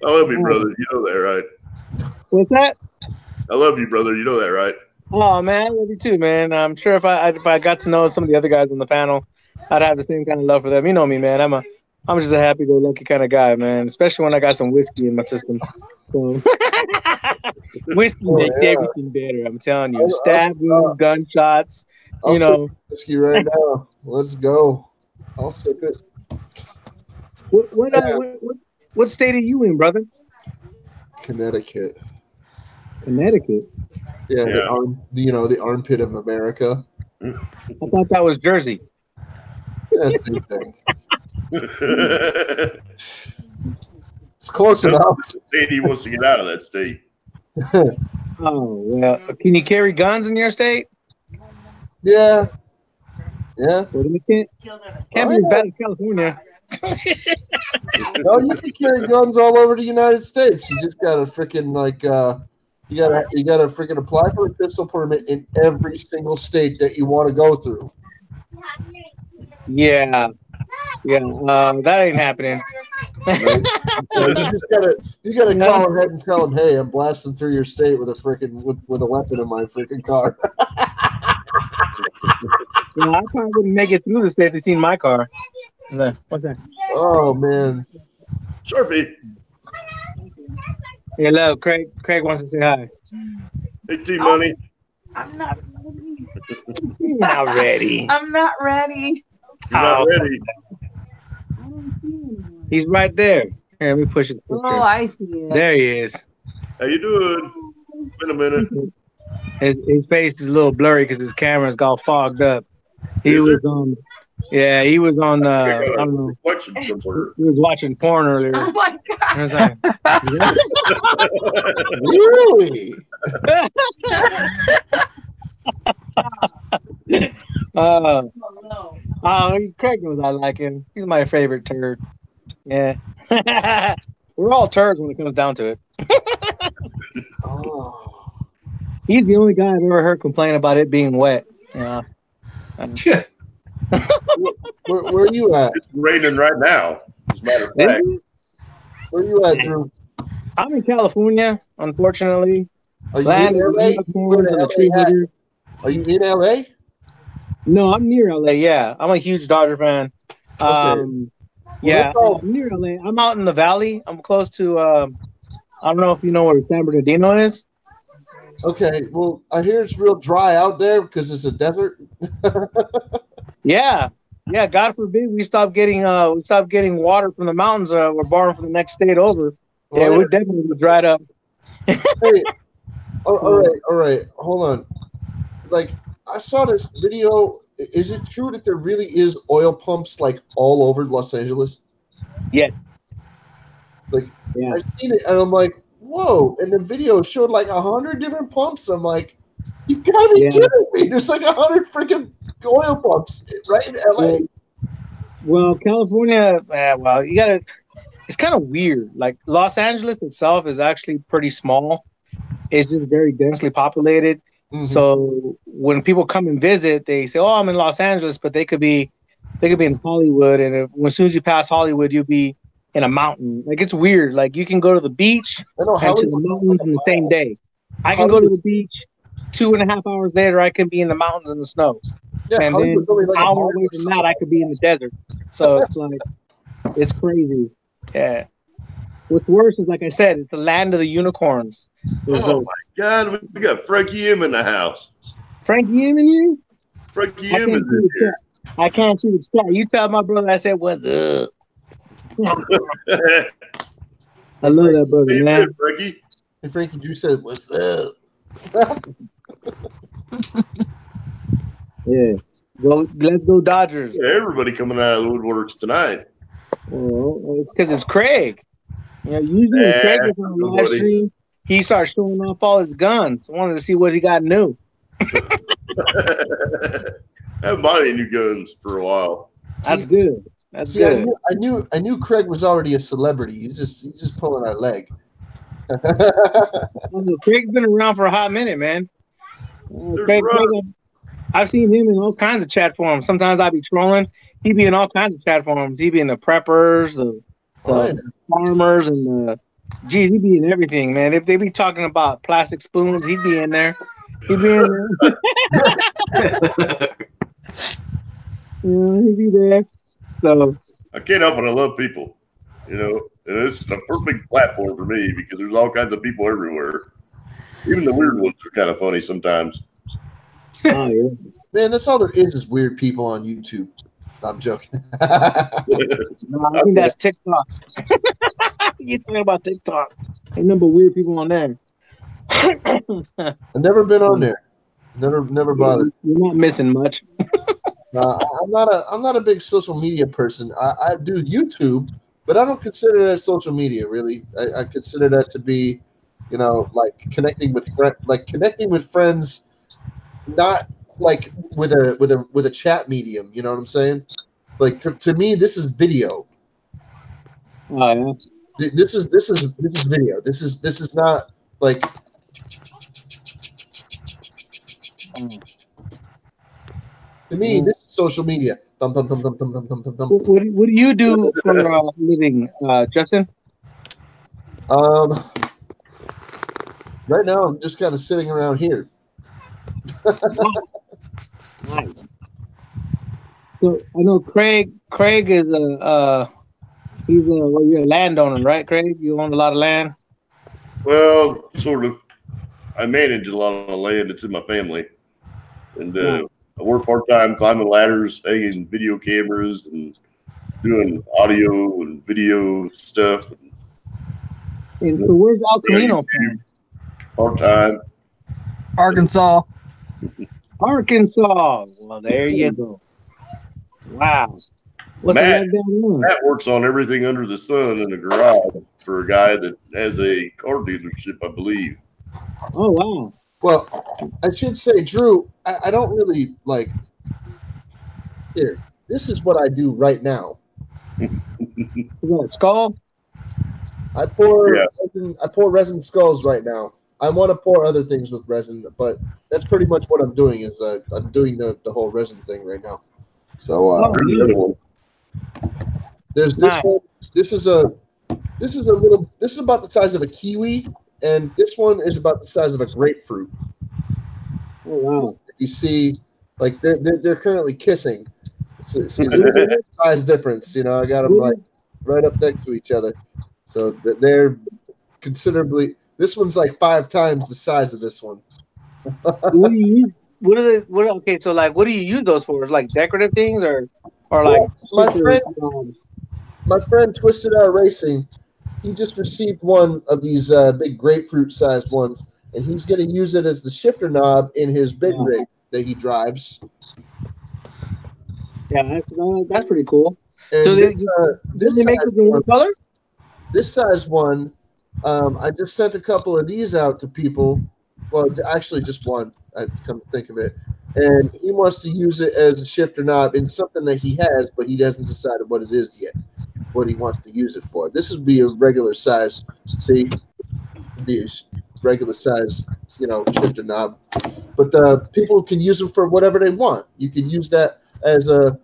love you, brother. You know that, right? What's that? I love you, brother. You know that, right? Oh man, I love you too, man. I'm sure if I got to know some of the other guys on the panel, I'd have the same kind of love for them. You know me, man. I'm just a happy-go-lucky kind of guy, man. Especially when I got some whiskey in my system. So, whiskey makes everything better. I'm telling you, stab wounds, gunshots. You know, whiskey right now. Let's go. I'll sip it. What state are you in, brother? Connecticut. Connecticut. Yeah. The armpit of America. I thought that was Jersey. Yeah, same thing. It's close enough. State he wants to get out of that state. Oh well, can you carry guns in your state? Yeah. Yeah. Well, can't be as bad as California. No, you can carry guns all over the United States. You just gotta freaking you gotta freaking apply for a pistol permit in every single state that you want to go through. Yeah, that ain't happening. You gotta call ahead and tell them, hey, I'm blasting through your state with a weapon in my freaking car. Yeah, I probably wouldn't make it through the state if they seen my car. What's that? Oh man, Sharpie. Hello, Craig. Craig wants to say hi. Hey, T-Money. I'm not ready. I'm not ready. You're not ready. He's right there. Here, let me push it. Oh, I see it. There he is. How you doing? been a minute. His face is a little blurry because his camera's got fogged up. He Is was it? on. Yeah, he was on. I I got a don't know. reflection somewhere. He was watching porn earlier. Oh my god. I was like, Really? uh, Craig knows I like him. He's my favorite turd. Yeah. We're all turds when it comes down to it. Oh. He's the only guy I've ever heard complain about it being wet. Yeah. Where are you at? It's raining right now. As a matter of fact. Where are you at, Drew? I'm in California, unfortunately. Are you Land in of LA? unicorns and the tree huggers. Are you in LA? No, I'm near LA. Yeah, I'm a huge Dodger fan. Yeah, I'm near LA. I'm out in the valley. I'm close to. I don't know if you know where San Bernardino is. Okay, well, I hear it's real dry out there because it's a desert. Yeah. God forbid we stop getting water from the mountains. We're borrowing from the next state over. Oh, Yeah, we definitely dried up. Hey, all right. Hold on. Like, I saw this video. Is it true that there really is oil pumps like all over Los Angeles? Yes. Like, yeah. I've seen it, and I'm like, whoa! And the video showed like 100 different pumps. I'm like, you gotta be kidding me! There's like 100 freaking oil pumps right in LA. Well, California. Well, you gotta. It's kind of weird. Like Los Angeles itself is actually pretty small. It's just very densely populated. Mm-hmm. So when people come and visit, they say, "Oh, I'm in Los Angeles," but they could be in Hollywood, and as soon as you pass Hollywood, you'll be in a mountain. Like it's weird. Like you can go to the beach and to the mountains in the same day. I can go to the beach 2.5 hours later. I can be in the mountains in the snow, and then an hour away from that, I could be in the desert. So it's like it's crazy. Yeah. What's worse is, like I said, it's the land of the unicorns. My God, we got Frankie M in the house. Frankie M in here? Frankie M is in here. I can't see the chat. You tell my brother I said, what's up? I love that brother, man. Frankie. And Frankie Drew said, what's up? Yeah. Let's go Dodgers. Yeah, everybody coming out of the woodworks tonight. Well, it's because it's Craig. You know, usually when Craig is on the live stream, he starts showing off all his guns. I wanted to see what he got new. I haven't bought any new guns for a while. That's good. That's good. I knew Craig was already a celebrity. He's just pulling our leg. Craig's been around for a hot minute, man. Craig, I've seen him in all kinds of chat forums. Sometimes I be trolling. He be in all kinds of chat forums. He be in the preppers, the farmers, and the he be in everything, man. If they be talking about plastic spoons, he'd be in there. He'd be in there. He'd be there. So I can't help it. I love people, you know, and it's a perfect platform for me because there's all kinds of people everywhere. Even the weird ones are kind of funny sometimes. Oh yeah, man, that's all there is weird people on YouTube. I'm joking. No, I think that's TikTok. You're talking about TikTok. Ain't number weird people on there. I've never been on there. Never bothered. You're not missing much. I'm not a big social media person. I do YouTube, but I don't consider that social media really. I consider that to be, you know, like connecting with friends, not like with a chat medium. You know what I'm saying? Like to me, this is video. Oh yeah. This is video. This is not like. To me, this is social media. What do you do for a living, Justin? Right now I'm just kind of sitting around here. Nice. So I know Craig is you're a landowner, right, Craig? You own a lot of land. Well, sort of. I manage a lot of land. It's in my family, and I work part-time climbing ladders, hanging video cameras, and doing audio and video stuff. And so where's El Camino from? Part-time. Arkansas. Arkansas. Well, there you go. Wow. What's it Matt, like down there? Matt works on everything under the sun in the garage for a guy that has a car dealership, I believe. Oh, wow. Well, I should say, Drew, I don't really like. Here, this is what I do right now. Is that a skull? I pour Yeah. resin skulls right now. I want to pour other things with resin, but that's pretty much what I'm doing. Is I'm doing the whole resin thing right now. So Oh, There's the other one. there's this Nice. one. This is about the size of a kiwi, and this one is about the size of a grapefruit. Oh, wow. You see, like they're currently kissing. So, see the size difference. You know, I got them like right up next to each other, so they're considerably. This one's like 5 times the size of this one. What do you use? Okay, so like, what do you use those for? Is like decorative things or like My friend Twisted Out Racing, he just received one of these big grapefruit-sized ones, and he's going to use it as the shifter knob in his big rig that he drives. Yeah, that's pretty cool. And So this make it in one color? This size one, I just sent a couple of these out to people. Well, actually, just one. I come to think of it, and he wants to use it as a shifter knob in something that he has, but he hasn't decided what it is yet. What he wants to use it for. This would be a regular size. See, it'd be a regular size, shifter knob. But people can use them for whatever they want. You can use that as a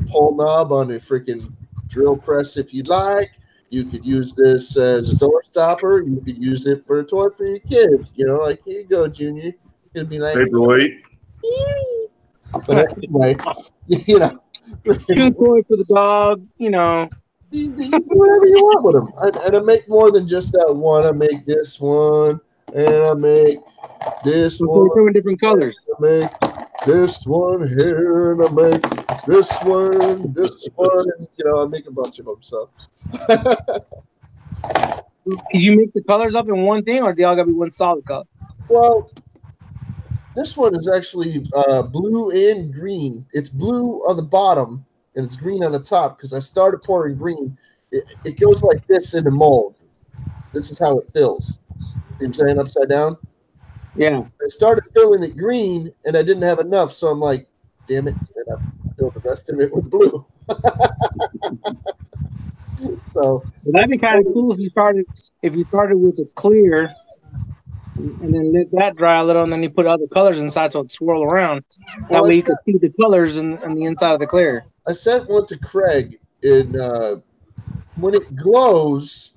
pull knob on a freaking drill press if you'd like. You could use this as a door stopper. You could use it for a toy for your kid. Like, here you go, Junior. It'd be like paperweight. But anyway, Cute toy for the dog. You do whatever you want with them. And I make more than just that one. I make this one, and I make this one. They're in different colors. I make this one here, and I make this one, and I make a bunch of them. So, Did you make the colors up in one thing, or they all got to be one solid color? Well, this one is actually blue and green. It's blue on the bottom, and it's green on the top because I started pouring green. It goes like this in the mold. This is how it fills. You know what I'm saying? Upside down. Yeah. I started filling it green, and I didn't have enough, so I'm like, damn it. And I filled the rest of it with blue. So that'd be kind of cool if you started with a clear and then let that dry a little, and then you put other colors inside so it swirl around. That way you can see the colors on the inside of the clear. I sent one to Craig, and when it glows,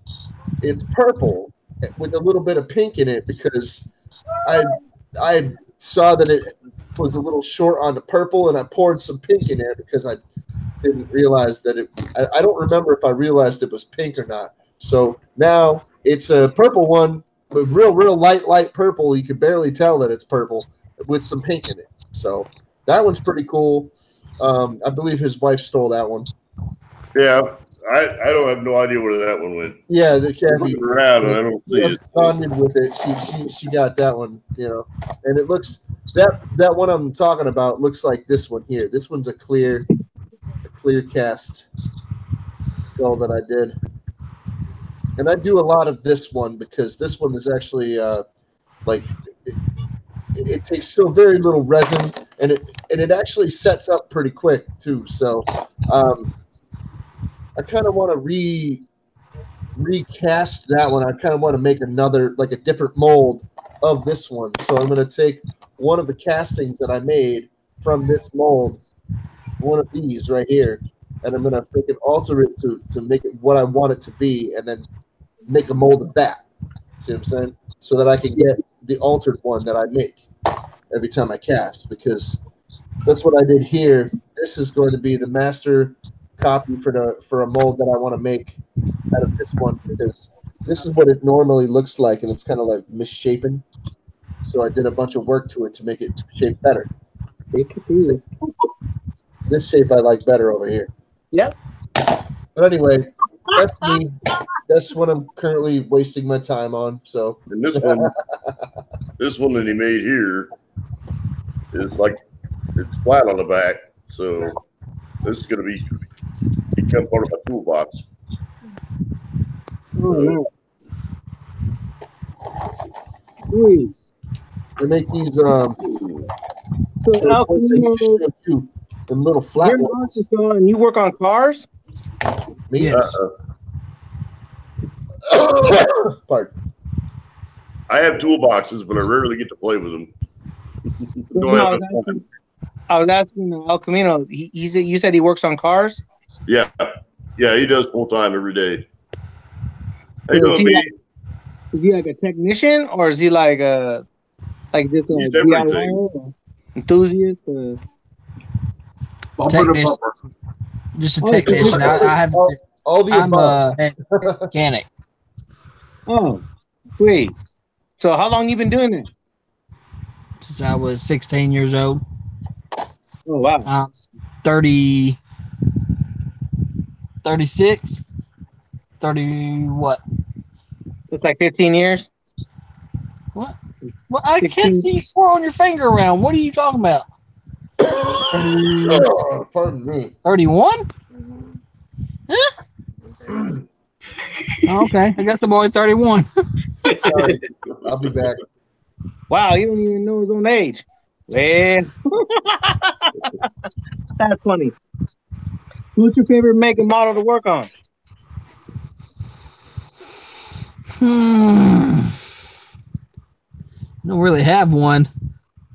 it's purple with a little bit of pink in it because I saw that it was a little short on the purple, and I poured some pink in there because I didn't realize that I don't remember if I realized it was pink or not. So now it's a purple one. With real light purple. You can barely tell that it's purple with some pink in it. So that one's pretty cool. I believe his wife stole that one. Yeah, I don't have no idea where that one went. Yeah, the Kathy around and I don't see it. Responded with it. She got that one, and it looks that one I'm talking about looks like this one here. This one's a clear cast skull that I did. And I do a lot of this one because this one is actually it takes so very little resin, and it actually sets up pretty quick too. So I kind of want to recast that one. I kind of want to make another, like a different mold of this one. So I'm going to take one of the castings that I made from this mold, one of these right here, and I'm going to freaking alter it to make it what I want it to be, and then make a mold of that. See what I'm saying? So that I can get the altered one that I make every time I cast, because that's what I did here. This is going to be the master copy for a mold that I want to make out of this one, because this is what it normally looks like, and it's kind of like misshapen. So I did a bunch of work to it to make it shape better. This shape I like better over here. Yep. But anyway, that's me. That's what I'm currently wasting my time on. So and this one, this one that he made here is like it's flat on the back, so this is gonna become part of my toolbox. Oh, no. Sweet. They make these So, Al Camino, the little flat you're in ones. Arkansas and you work on cars? Me? Yes. Pardon. I have toolboxes, but I rarely get to play with them. No, I was asking El Camino. You said he works on cars? Yeah, he does full time every day. How you So doing, B? is he like a technician, or is he like just a He's DIY everything. or enthusiast? Technician. Just a technician. I have. All the I'm above. a mechanic. Oh, sweet. So how long you been doing that? Since I was 16 years old. Oh, wow. 30, 36, 30 what? It's like 15 years? What? Well, I can't see you swirling your finger around. What are you talking about? Pardon me. 31? Huh? Okay, I guess I'm only 31. Sorry. I'll be back. Wow, you don't even know his own age. Well, that's funny. Who's your favorite make and model to work on? I don't really have one.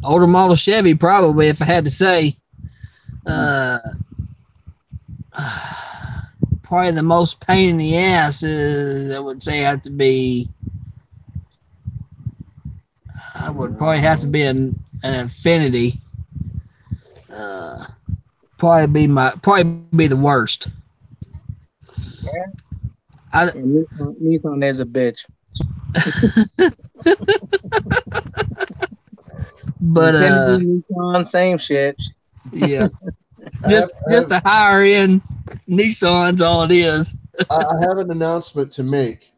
Older model Chevy, probably, if I had to say. Probably the most pain in the ass is, I would say, have to be. I would probably have to be an Infinity. Probably be the worst. Nissan is a bitch. But Nissan, same shit. Yeah. just a higher end Nissan's all it is. I have an announcement to make.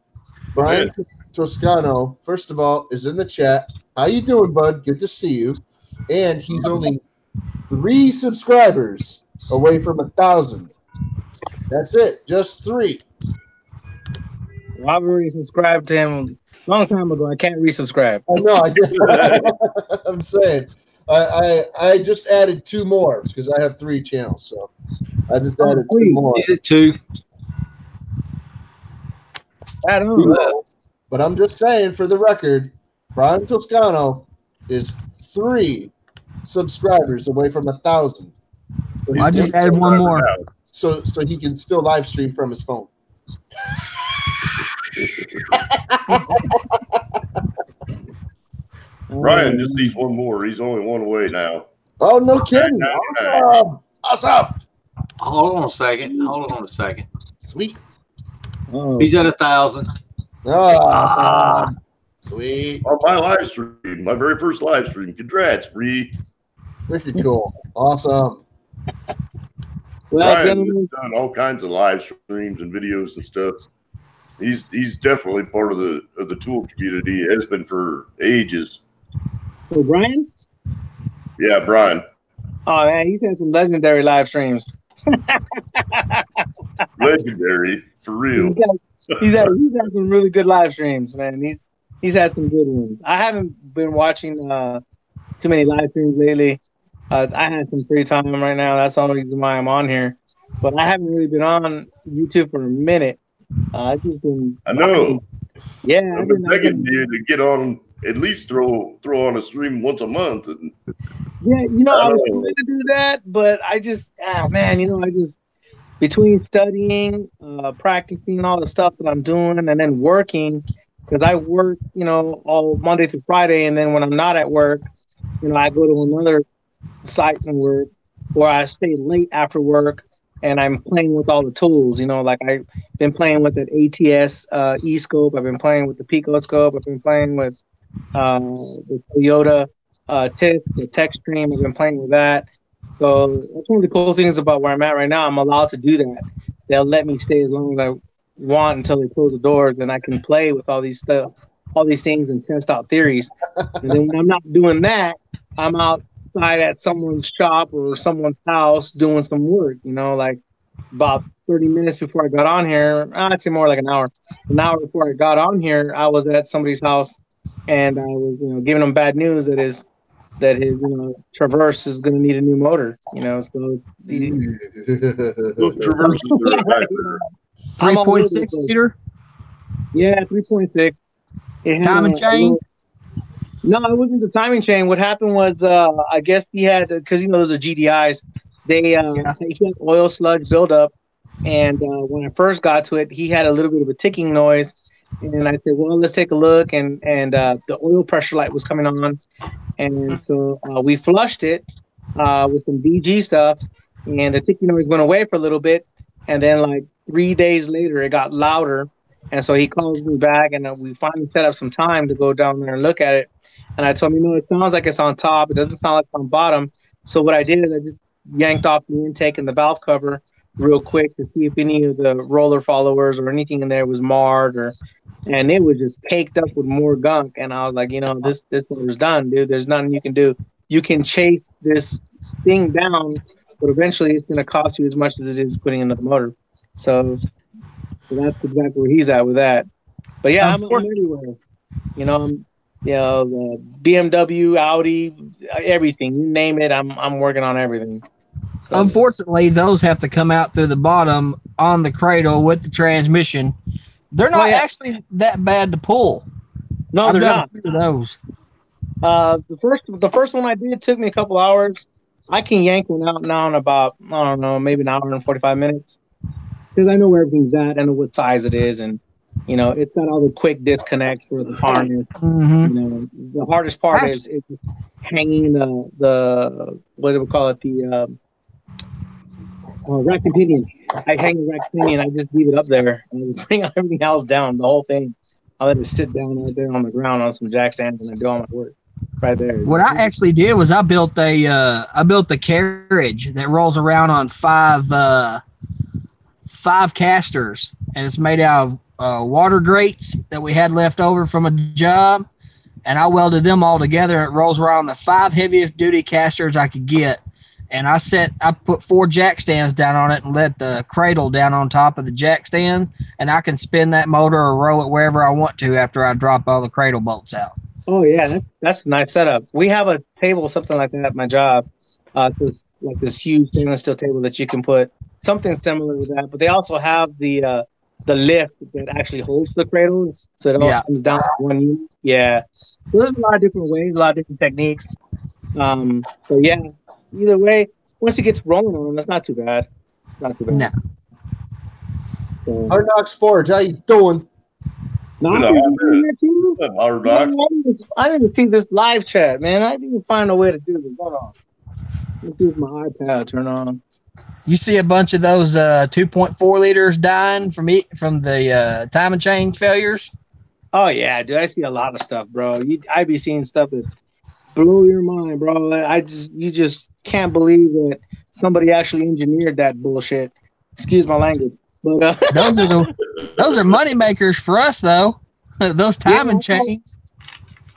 Brian Toscano, first of all, is in the chat. How you doing, bud? Good to see you. And he's only 3 subscribers away from 1,000. That's it. Just 3. Well, I've already subscribed to him a long time ago. I can't resubscribe. I know. I just. I'm saying. I just added 2 more because I have 3 channels, so I just added 2 more. Is it 2? I don't know. But I'm just saying, for the record, Brian Toscano is 3 subscribers away from 1,000. So I just added 1 more. So he can still live stream from his phone. Ryan just needs 1 more. He's only 1 away now. Oh, no kidding. Awesome. Hold on a second. Sweet. He's at 1,000. Awesome. Sweet. On my live stream, my very first live stream. Congrats, Bree. Wicked cool. Awesome. Ryan has done all kinds of live streams and videos and stuff. He's definitely part of the tool community. Has been for ages. So Brian? Yeah, Brian. Oh man, he's had some legendary live streams. Legendary, for real. He's had some really good live streams, man. He's had some good ones. I haven't been watching too many live streams lately. I had some free time right now. That's the only reason why I'm on here. But I haven't really been on YouTube for a minute. I've just been. I know. Yeah, I've been begging you to get on, at least throw on a stream once a month. And yeah, I was trying to do that, but I just, between studying, practicing all the stuff that I'm doing, and then working, because I work, all Monday through Friday, and then when I'm not at work, I go to another site and work, or I stay late after work, and I'm playing with all the tools. Like I've been playing with the ATS E-scope. I've been playing with the Pico scope. I've been playing with the Toyota TIS, the Tech Stream. I've been playing with that. So that's one of the cool things about where I'm at right now. I'm allowed to do that. They'll let me stay as long as I want until they close the doors, and I can play with all these stuff. all these things and test out theories. And then when I'm not doing that, I'm outside at someone's shop or someone's house doing some work. Like about 30 minutes before I got on here, I'd say more like an hour. An hour before I got on here, I was at somebody's house and I was, giving them bad news that his Traverse is going to need a new motor. So Those Traverses are a nightmare. 3.6 liter. Yeah, 3.6. Timing chain. No, it wasn't the timing chain. What happened was, I guess he had, because those are GDIs. He had oil sludge buildup, and when I first got to it, he had a little bit of a ticking noise. And I said, "Well, let's take a look." And the oil pressure light was coming on, and so we flushed it with some DG stuff, and the ticking noise went away for a little bit. And then, like 3 days later, it got louder. And so he calls me back, and we finally set up some time to go down there and look at it. And I told him, it sounds like it's on top. It doesn't sound like it's on bottom. So what I did is I just yanked off the intake and the valve cover real quick to see if any of the roller followers or anything in there was marred, and it was just caked up with more gunk. And I was like, this motor's done, dude. There's nothing you can do. You can chase this thing down, but eventually it's going to cost you as much as it is putting another motor. So that's exactly where he's at with that. But yeah, I'm everywhere. The BMW, Audi, everything. You name it, I'm working on everything. So. Unfortunately, those have to come out through the bottom on the cradle with the transmission. They're not actually that bad to pull. No, they're not. Those. The first one I did took me a couple hours. I can yank one out now in about, I don't know, maybe an hour and 45 minutes. Because I know where everything's at. I know what size it is. And, it's got all the quick disconnects for the harness. Mm-hmm. The hardest part is hanging the what do we call it? The rack and pinion. I hang the rack and pinion. I just leave it up there and bring everything else down. The whole thing. I let it sit down right there on the ground on some jack stands, and I do all my work right there. What I actually did was I built the carriage that rolls around on five casters, and it's made out of water grates that we had left over from a job, and I welded them all together. It rolls around the 5 heaviest duty casters I could get, and I put 4 jack stands down on it and let the cradle down on top of the jack stand, and I can spin that motor or roll it wherever I want to after I drop all the cradle bolts out. Oh yeah, that's a nice setup. We have a table, something like that at my job. Like this huge stainless steel table that you can put something similar to that. But they also have the lift that actually holds the cradle, so it all comes down to one unit. Yeah, so there's a lot of different ways, a lot of different techniques. So yeah, either way, once it gets rolling on them, it's not too bad. Not too bad. No. So, Hard Knocks Forge, how you doing? no, I didn't see this live chat, man. I didn't find a way to do this. Hold on. Let's see if my iPad turn on. You see a bunch of those 2.4 liters dying from the timing chain failures? Oh yeah, dude. I see a lot of stuff, bro. I be seeing stuff that blow your mind, bro. You just can't believe that somebody actually engineered that bullshit. Excuse my language. But those are money makers for us, though. Those timing chains.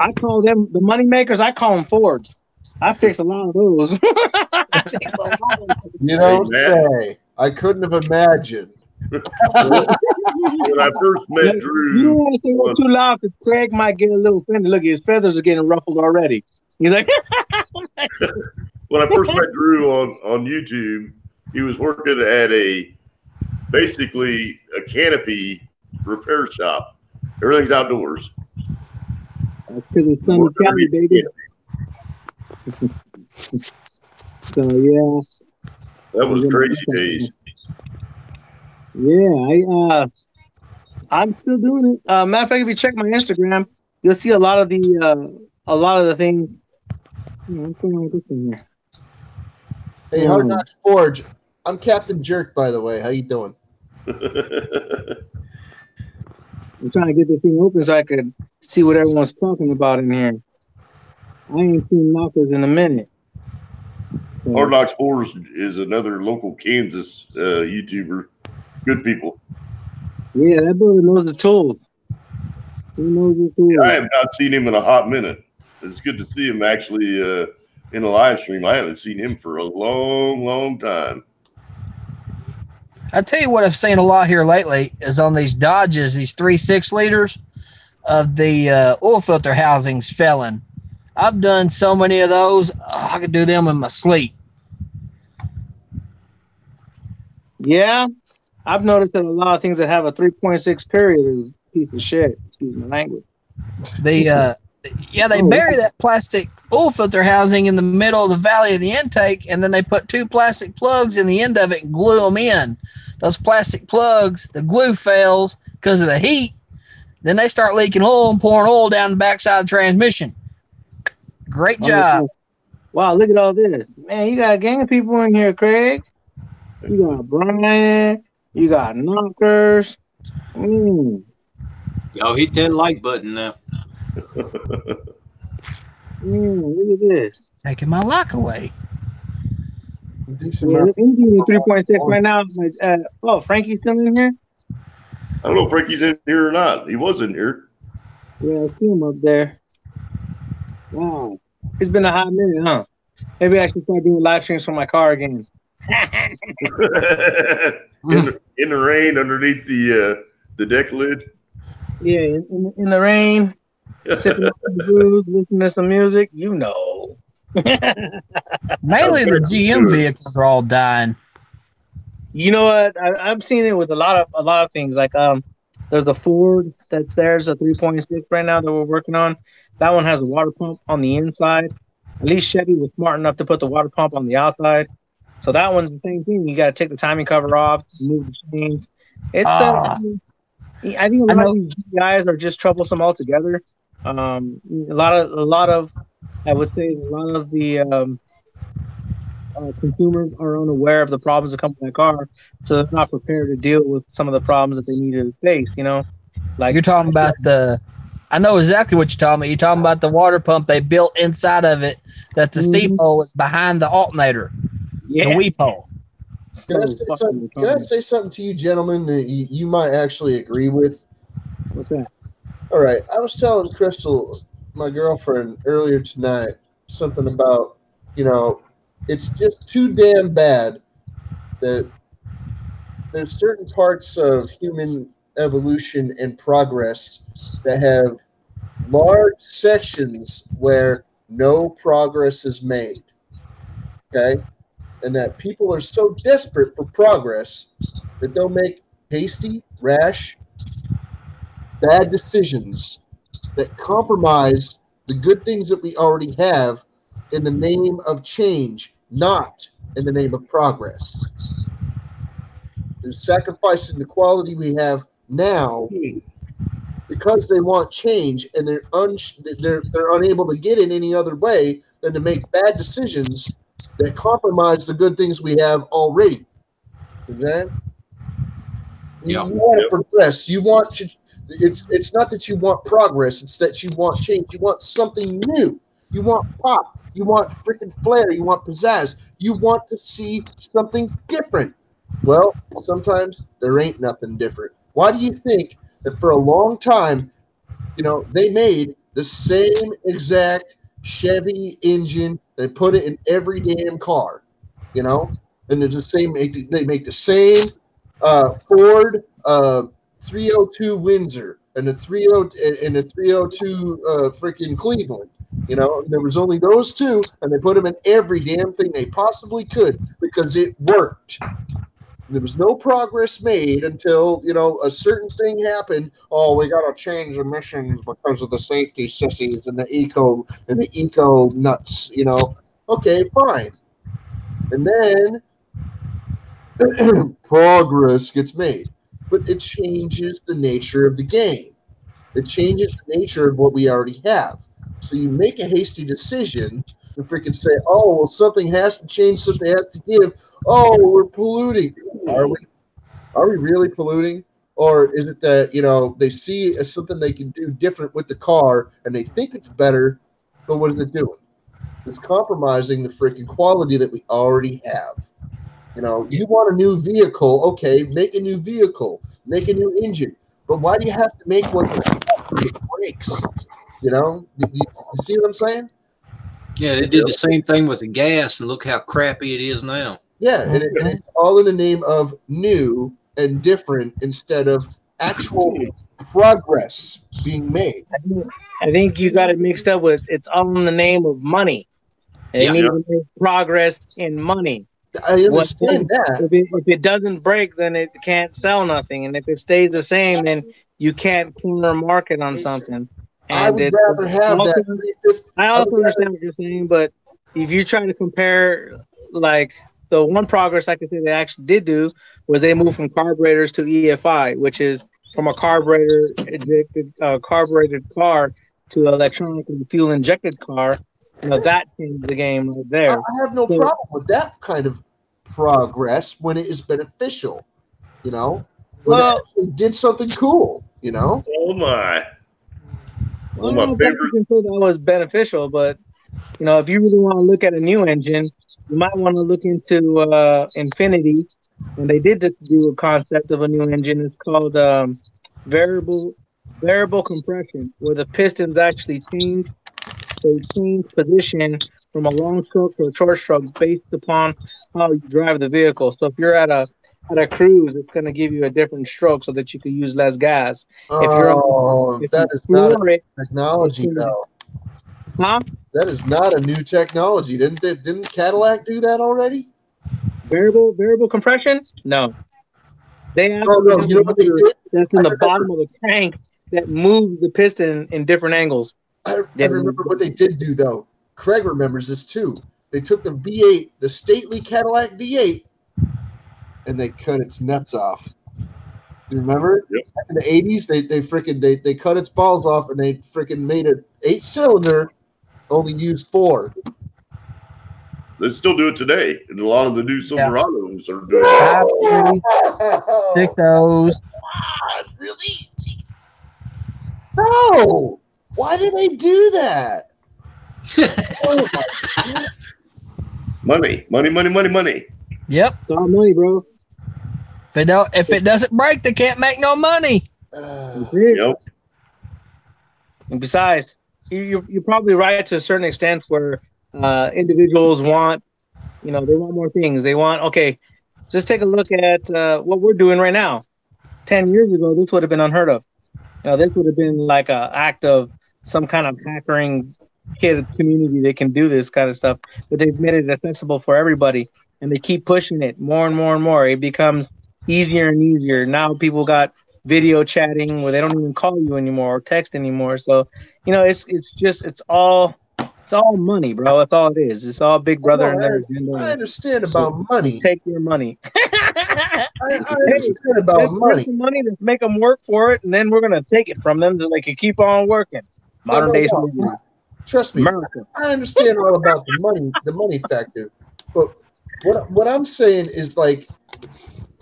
I call them the money makers. I call them Fords. I fix a lot of those. I couldn't have imagined. When I first met Drew, you don't want to say it too loud because Craig might get a little offended. Look, his feathers are getting ruffled already. He's like, when I first met Drew on YouTube, he was working at basically a canopy repair shop. Everything's outdoors. That's because it's sunny Cali, baby. So yeah, that was crazy days. Yeah, I'm still doing it. Matter of fact, if you check my Instagram, you'll see a lot of the things. What's going on with this thing here? Hey, Hard Knocks Forge. I'm Captain Jerk, by the way. How you doing? I'm trying to get this thing open so I could see what everyone's talking about in here. I ain't seen knockers in a minute. So. Hard Knocks Force is another local Kansas YouTuber. Good people. Yeah, that brother knows the tools. Who knows who? I have not seen him in a hot minute. It's good to see him actually in a live stream. I haven't seen him for a long, long time. I tell you what I've seen a lot here lately is on these Dodges, these 3.6 liters of the oil filter housings felling. I've done so many of those, I could do them in my sleep. Yeah, I've noticed that a lot of things that have a 3.6 period is a piece of shit. Excuse my language. They bury that plastic oil filter housing in the middle of the valley of the intake, and then they put 2 plastic plugs in the end of it and glue them in. Those plastic plugs, the glue fails because of the heat. Then they start leaking oil and pouring oil down the backside of the transmission. Great job. Wow, look at all this. Man, you got a gang of people in here, Craig. You got Brian. You got Knockers. Yo, hit that like button now. Look at this. Taking my lock away. Yeah, 3.6 right now. Oh, Frankie's still in here? I don't know if Frankie's in here or not. He was in here. Yeah, I see him up there. Wow. It's been a hot minute, huh? Maybe I should start doing live streams from my car again. in the rain underneath the deck lid. Yeah, in the rain, sipping on some booze, listening to some music. You know. Mainly the GM vehicles are all dying. You know what? I've seen it with a lot of things. Like there's the Ford that's there's a 3.6 right now that we're working on. That one has a water pump on the inside. At least Chevy was smart enough to put the water pump on the outside. So that one's the same thing. You got to take the timing cover off, move the chains. It's I think a lot of these guys are just troublesome altogether. A lot of I would say a lot of the consumers are unaware of the problems that come with that car, so they're not prepared to deal with some of the problems that they need to face. You know, like you're talking about I know exactly what you're talking about. You're talking about the water pump they built inside of it that the seat hole is behind the alternator, the weep hole. Can I say something to you, gentlemen, that you might actually agree with? What's that? All right. I was telling Crystal, my girlfriend, earlier tonight, something about, it's just too damn bad that there's certain parts of human evolution and progress that have large sections where no progress is made. Okay? And that people are so desperate for progress that they'll make hasty, rash, bad decisions that compromise the good things that we already have in the name of change, not in the name of progress. They're sacrificing the quality we have now because they want change, and they're unable to get in any other way than to make bad decisions that compromise the good things we have already. Okay? You want to progress. You want it's not that you want progress, it's that you want change. You want something new. You want pop. You want freaking flair. You want pizzazz. You want to see something different. Well, sometimes there ain't nothing different. Why do you think that for a long time, they made the same exact Chevy engine? They put it in every damn car, and it's the same. They make the same Ford 302 Windsor and the 302 freaking Cleveland. There was only those two, and they put them in every damn thing they possibly could because it worked. There was no progress made until, a certain thing happened. Oh, we got to change emissions because of the safety sissies and the eco nuts, Okay, fine. And then progress gets made. But it changes the nature of the game. It changes the nature of what we already have. So you make a hasty decision to freaking say, oh, well, something has to change, something has to give. Oh, we're polluting. Are we? Are we really polluting? Or is it that, they see it as something they can do different with the car and they think it's better, but what is it doing? It's compromising the freaking quality that we already have. You want a new vehicle, okay, make a new vehicle, make a new engine. But why do you have to make one that it breaks. You know, you see what I'm saying? Yeah, they did the same thing with the gas, and look how crappy it is now. Yeah, and it's all in the name of new and different instead of actual progress being made. I think you got it mixed up with it's all in the name of money. They need to make progress in money. I understand that. If it doesn't break, then it can't sell nothing, and if it stays the same, then you can't counter market on something. And I would rather have that. I also understand what you're saying, but if you're trying to compare, like the one progress I could say they actually did do was they moved from carburetors to EFI, which is from a carbureted car to electronically fuel injected car. You know, that changed the game right there. I have no problem with that kind of progress when it is beneficial. You know, when it actually did something cool. You know. Oh my. Well, I can say that was beneficial, but you know, if you really want to look at a new engine, you might want to look into Infinity, and they did just do a concept of a new engine. It's called variable compression, where the pistons actually change position from a long stroke to a short stroke based upon how you drive the vehicle. So if you're at a cruise, it's going to give you a different stroke so that you can use less gas. That is not a technology, though. Huh? That is not a new technology. Didn't Cadillac do that already? Variable compression? No. They you know what they did? That's in the bottom of the tank that moves the piston in different angles. I remember what they did do, though. Craig remembers this, too. They took the V8, the stately Cadillac V8, and they cut its nuts off. You remember? Yep. Back in the 80s, they cut its balls off, and they freaking made an 8-cylinder, only used 4. They still do it today, and a lot of the new Silverados are doing it. Stick those. God, really? No! Why did they do that? Oh my God. Money. Yep. It's all money, bro. If it doesn't break, they can't make no money. Yep. And besides, you're probably right to a certain extent where individuals want, they want more things. They want, okay, just take a look at what we're doing right now. 10 years ago, this would have been unheard of. This would have been like an act of some kind of hackering kid community that can do this kind of stuff, but they've made it accessible for everybody, and they keep pushing it more and more and more. It becomes easier and easier. Now people got video chatting where they don't even call you anymore or text anymore. So, it's all money, bro. That's all it is. It's all Big Brother and their agenda. I understand about money. Take your money. I understand about money. Money, let's make them work for it, and then we're gonna take it from them so they can keep on working. Modern day slavery. Trust me, America. I understand all about the money factor. But what I'm saying is, like,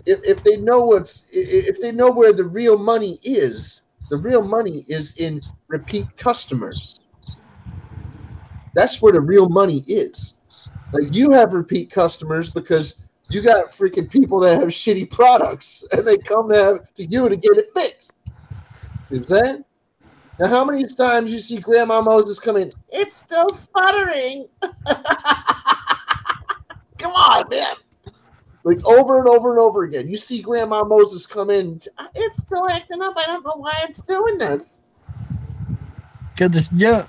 if they know where the real money is in repeat customers. That's where the real money is. Like, you have repeat customers because you got freaking people that have shitty products, and they come to you to get it fixed. You know what I'm saying? Now, how many times you see Grandma Moses come in? It's still sputtering. Come on, man. Like, over and over and over again. You see Grandma Moses come in. It's still acting up. I don't know why it's doing this. Because it's junk.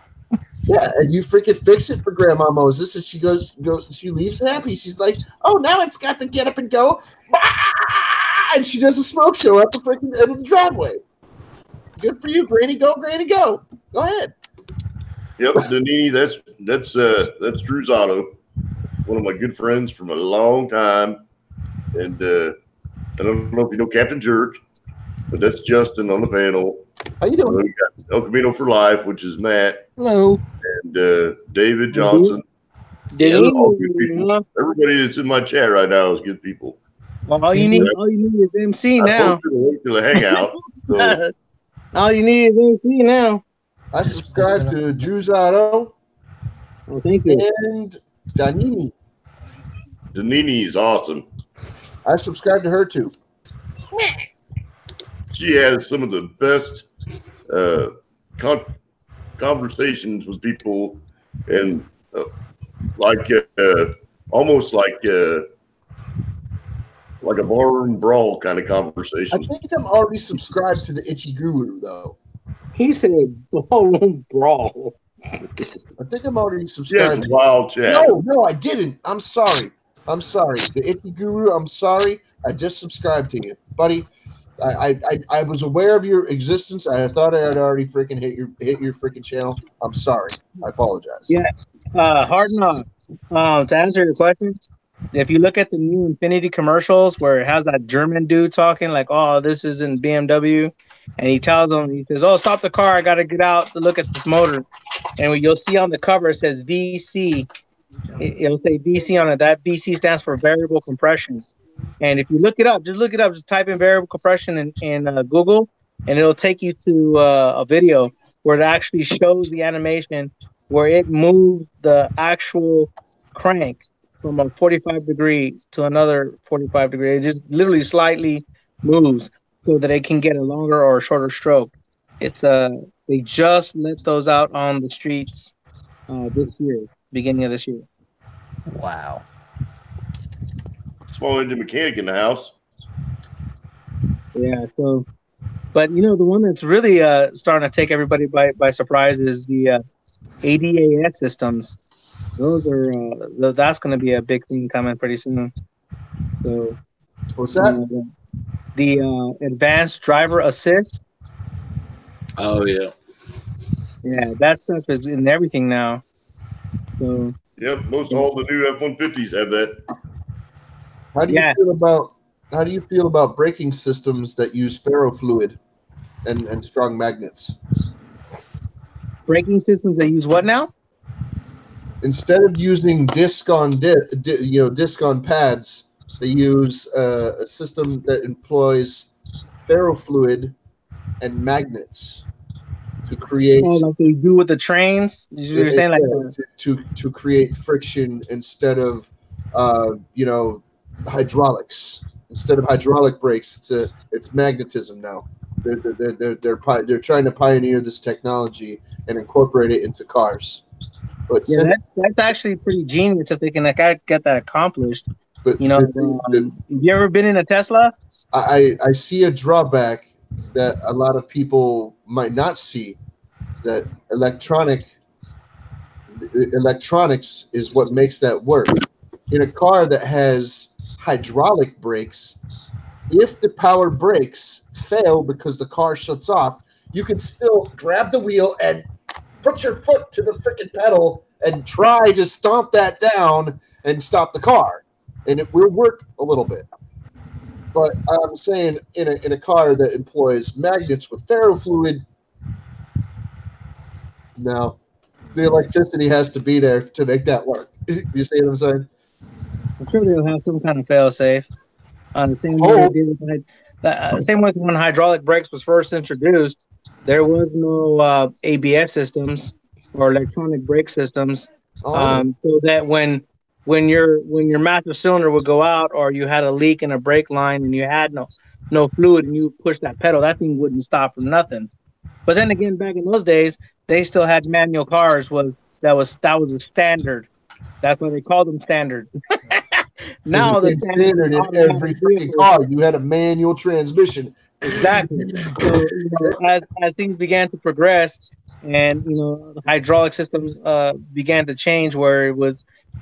Yeah, and you freaking fix it for Grandma Moses, and she leaves happy. She's like, oh, now it's got to get up and go. And she does a smoke show at the freaking end of the driveway. Good for you, Granny. Go, Granny, go. Go ahead. Yep, Danini, that's Drew's Auto. One of my good friends from a long time. And I don't know if you know Captain Jerk, but that's Justin on the panel. How you doing? We got El Camino for Life, which is Matt. Hello. And David Johnson. All good people. Everybody that's in my chat right now is good people. Well, all you need is MC now. To the hangout. So. All you need is MC now. I subscribe to Drew's Auto. Oh, thank you. And Danini. Danini is awesome. I subscribe to her too. She has some of the best conversations with people, and like almost like a barroom brawl kind of I conversation. think I'm already subscribed to the Itchy Guru though. He said ballroom brawl. I think I'm already Yes, subscribed. wild chat. No, I didn't. I'm sorry. The Itchy Guru. I'm sorry. I just subscribed to you, buddy. I was aware of your existence. I thought I had already freaking hit your freaking channel. I'm sorry. I apologize. Yeah. Hard enough. To answer your question, if you look at the new Infinity commercials where it has that German dude talking like, "Oh, this is in BMW," and he tells them, he says, "Oh, stop the car! I got to get out to look at this motor." And you'll see on the cover it says VC. It'll say VC on it. That VC stands for variable compression. And if you look it up, just type in variable compression in Google, and it'll take you to a video where it actually shows the animation where it moves the actual crank from a 45-degree to another 45-degree. It just literally slightly moves so that it can get a longer or a shorter stroke. It's they just let those out on the streets this year, beginning of this year. Wow. Small engine mechanic in the house. Yeah. So, but you know, the one that's really starting to take everybody by surprise is the ADAS systems. Those are that's going to be a big thing coming pretty soon. So, What's that? The advanced driver assist. Oh yeah. Yeah, that stuff is in everything now. So Yep, most all the new F-150s have that. How do you feel about braking systems that use ferrofluid and strong magnets? Braking systems that use what now? Instead of using disc on pads, they use a system that employs ferrofluid and magnets to create. Oh, like they do with the trains. You're saying like to create friction instead of hydraulics. Instead of hydraulic brakes, it's magnetism now. They're trying to pioneer this technology and incorporate it into cars. But yeah, that's actually pretty genius if they can get that accomplished. But have you ever been in a Tesla? I see a drawback that a lot of people might not see. That electronics is what makes that work. In a car that has hydraulic brakes, if the power brakes fail because the car shuts off, you can still grab the wheel and put your foot to the freaking pedal and try to stomp that down and stop the car, and it will work a little bit. But I'm saying in a car that employs magnets with ferrofluid, no, the electricity has to be there to make that work. You see what I'm saying? I'm sure they'll have some kind of fail-safe. The same way they did with same way when hydraulic brakes was first introduced, there was no ABS systems or electronic brake systems, so that when your master cylinder would go out or you had a leak in a brake line and you had no fluid and you push that pedal, that thing wouldn't stop for nothing. But then again, back in those days, they still had manual cars. That was the standard. That's why they called them standard. Now the standard in every freaking car, you had a manual transmission. Exactly. So as things began to progress, and the hydraulic systems began to change, where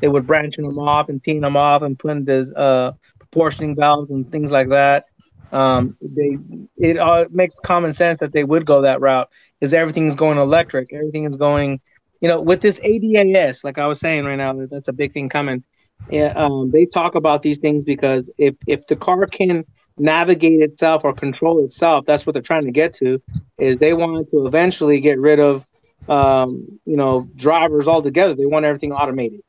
they would branching them off and teeing them off and putting the proportioning valves and things like that. It makes common sense that they would go that route because everything is going electric. Everything is going, with this ADAS, like I was saying right now, that's a big thing coming. Yeah, they talk about these things because if the car can navigate itself or control itself, that's what they're trying to get to. Is they want to eventually get rid of, drivers altogether. They want everything automated.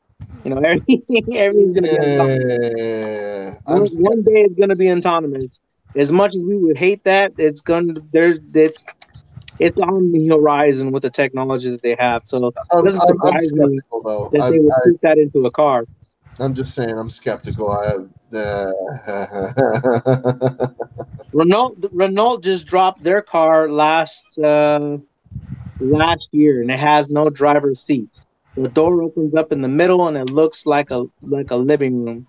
Everything's gonna be autonomous. One day it's gonna be autonomous. As much as we would hate that, it's on the horizon with the technology that they have. So it doesn't surprise me that they would put that into a car. I'm just saying, I'm skeptical. Renault just dropped their car last last year, and it has no driver's seat. The door opens up in the middle, and it looks like a living room.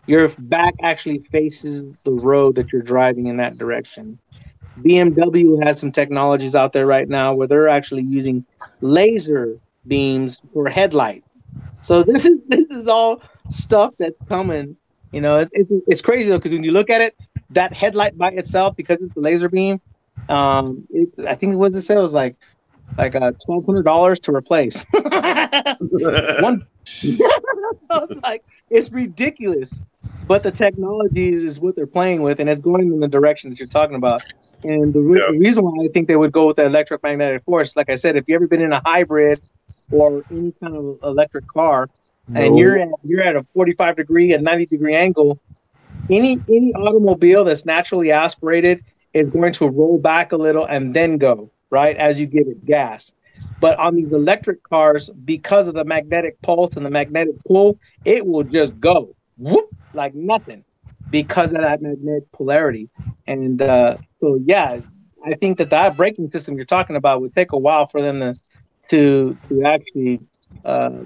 Your back actually faces the road that you're driving in that direction. BMW has some technologies out there right now where they're actually using laser beams for headlights. So this is all stuff that's coming. You know, it's crazy though, because when you look at it, that headlight by itself, because it's a laser beam, I think what it said was like $1,200 to replace. One, I was like, it's ridiculous. But the technology is what they're playing with, and it's going in the direction that you're talking about. And the reason why I think they would go with the electromagnetic force, like I said, if you ever been in a hybrid or any kind of electric car, and you're at a 45-degree and 90-degree angle, any automobile that's naturally aspirated is going to roll back a little and then go right as you give it gas. But on these electric cars, because of the magnetic pulse and the magnetic pull, it will just go whoop like nothing because of that magnetic polarity. And so, yeah, I think that braking system you're talking about would take a while for them to actually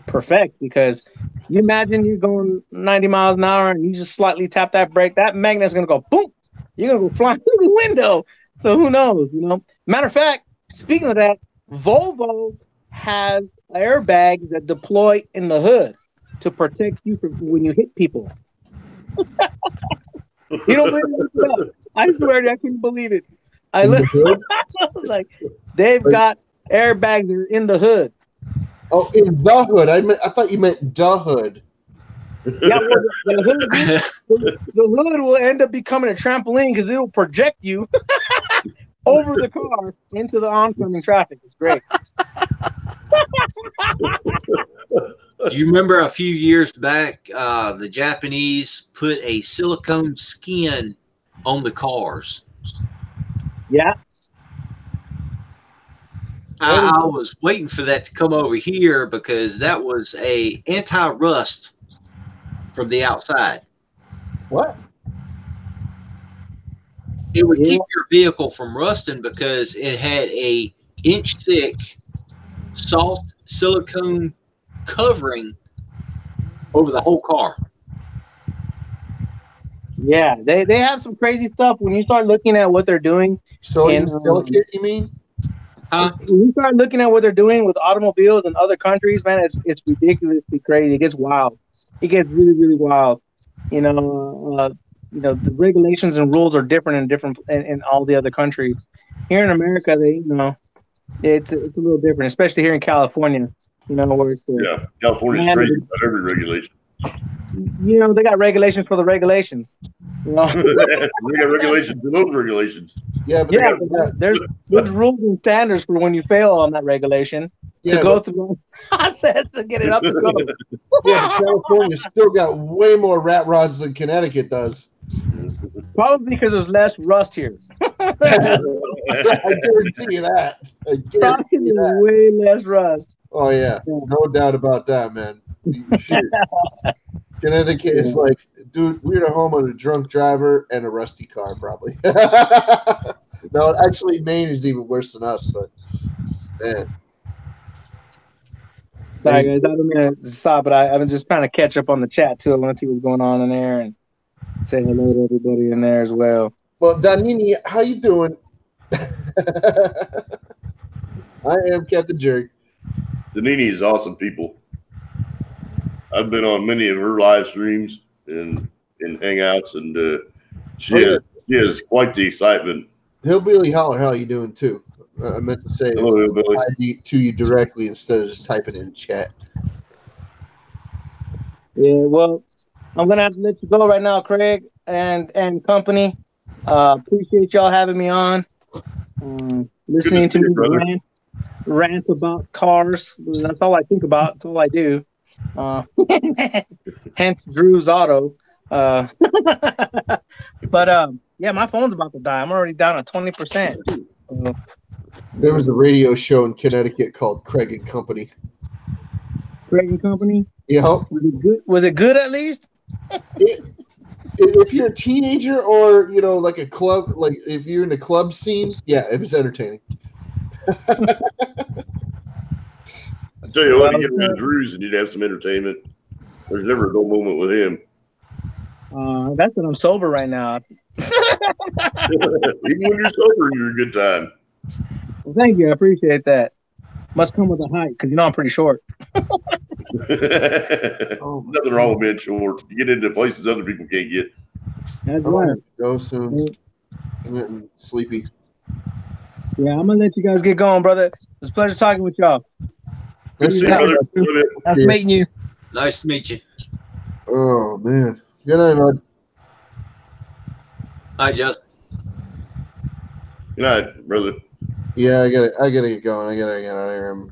perfect, because you imagine you're going 90 miles an hour and you just slightly tap that brake, that magnet's going to go boom. You're going to go flying through the window. So who knows, you know? Matter of fact, speaking of that, Volvo has airbags that deploy in the hood to protect you from when you hit people. You don't believe it? I swear, I couldn't believe it. I was like, they've got airbags that are in the hood. Oh, in the hood. I thought you meant the hood. Yeah, well, the hood will end up becoming a trampoline because it'll project you over the car into the oncoming traffic. It's great. Do you remember a few years back, the Japanese put a silicone skin on the cars? Yeah. I was waiting for that to come over here because that was a anti-rust from the outside. What? It would keep your vehicle from rusting because it had a inch thick soft silicone covering over the whole car. Yeah, they have some crazy stuff when you start looking at what they're doing. Sodium silicate, you mean? When you start looking at what they're doing with automobiles in other countries, man, it's ridiculously crazy. It gets wild. It gets really, really wild. You know, the regulations and rules are different in all the other countries. Here in America, it's a little different, especially here in California. You know, where it's California's crazy about every regulation. You know, they got regulations for the regulations. You know? We got regulations for those regulations. Yeah, but there's rules and standards for when you fail on that regulation to go through the process to get it up to go. Yeah, but California's still got way more rat rods than Connecticut does. Probably because there's less rust here. I guarantee you that. Way less rust. Oh yeah, no doubt about that, man. Shit. Connecticut is like, dude, we're at home on a drunk driver and a rusty car, probably. No, actually, Maine is even worse than us, but man. Sorry, guys, I don't mean to stop, but I'm just trying to catch up on the chat too. I want to see what's going on in there and say hello to everybody in there as well. Well, Danini, how you doing? I am Captain Jerry. Danini is awesome people. I've been on many of her live streams and hangouts, and she has quite the excitement. Hillbilly Holler, how you doing too? I meant to say hello, Hillbilly. to you directly instead of just typing in chat. Yeah, well, I'm gonna have to let you go right now, Craig and company. Appreciate y'all having me on. Listening to me rant about cars. That's all I think about. That's all I do. Hence Drew's Auto. But yeah, my phone's about to die. I'm already down at 20%. There was a radio show in Connecticut called Craig and Company. Craig and Company? Yeah. Was it good? Was it good at least? If you're a teenager or, you know, like a club, like if you're in the club scene, yeah, it was entertaining. tell you what, you get rid of Drews and you'd have some entertainment. There's never a dull moment with him. That's when I'm sober right now. Even when you're sober, you're a good time. Well, thank you. I appreciate that. Must come with a height because you know I'm pretty short. Nothing wrong with being short. You get into places other people can't get. That's I'm right. gonna go soon. I'm getting sleepy. Yeah, I'm gonna let you guys get going, brother. It's a pleasure talking with y'all. Good to see you, brother. Nice meeting you. Nice to meet you. Oh man. Good night, bud. Hi, Justin. Good night, brother. Yeah, I gotta get going. I gotta get out of here. I'm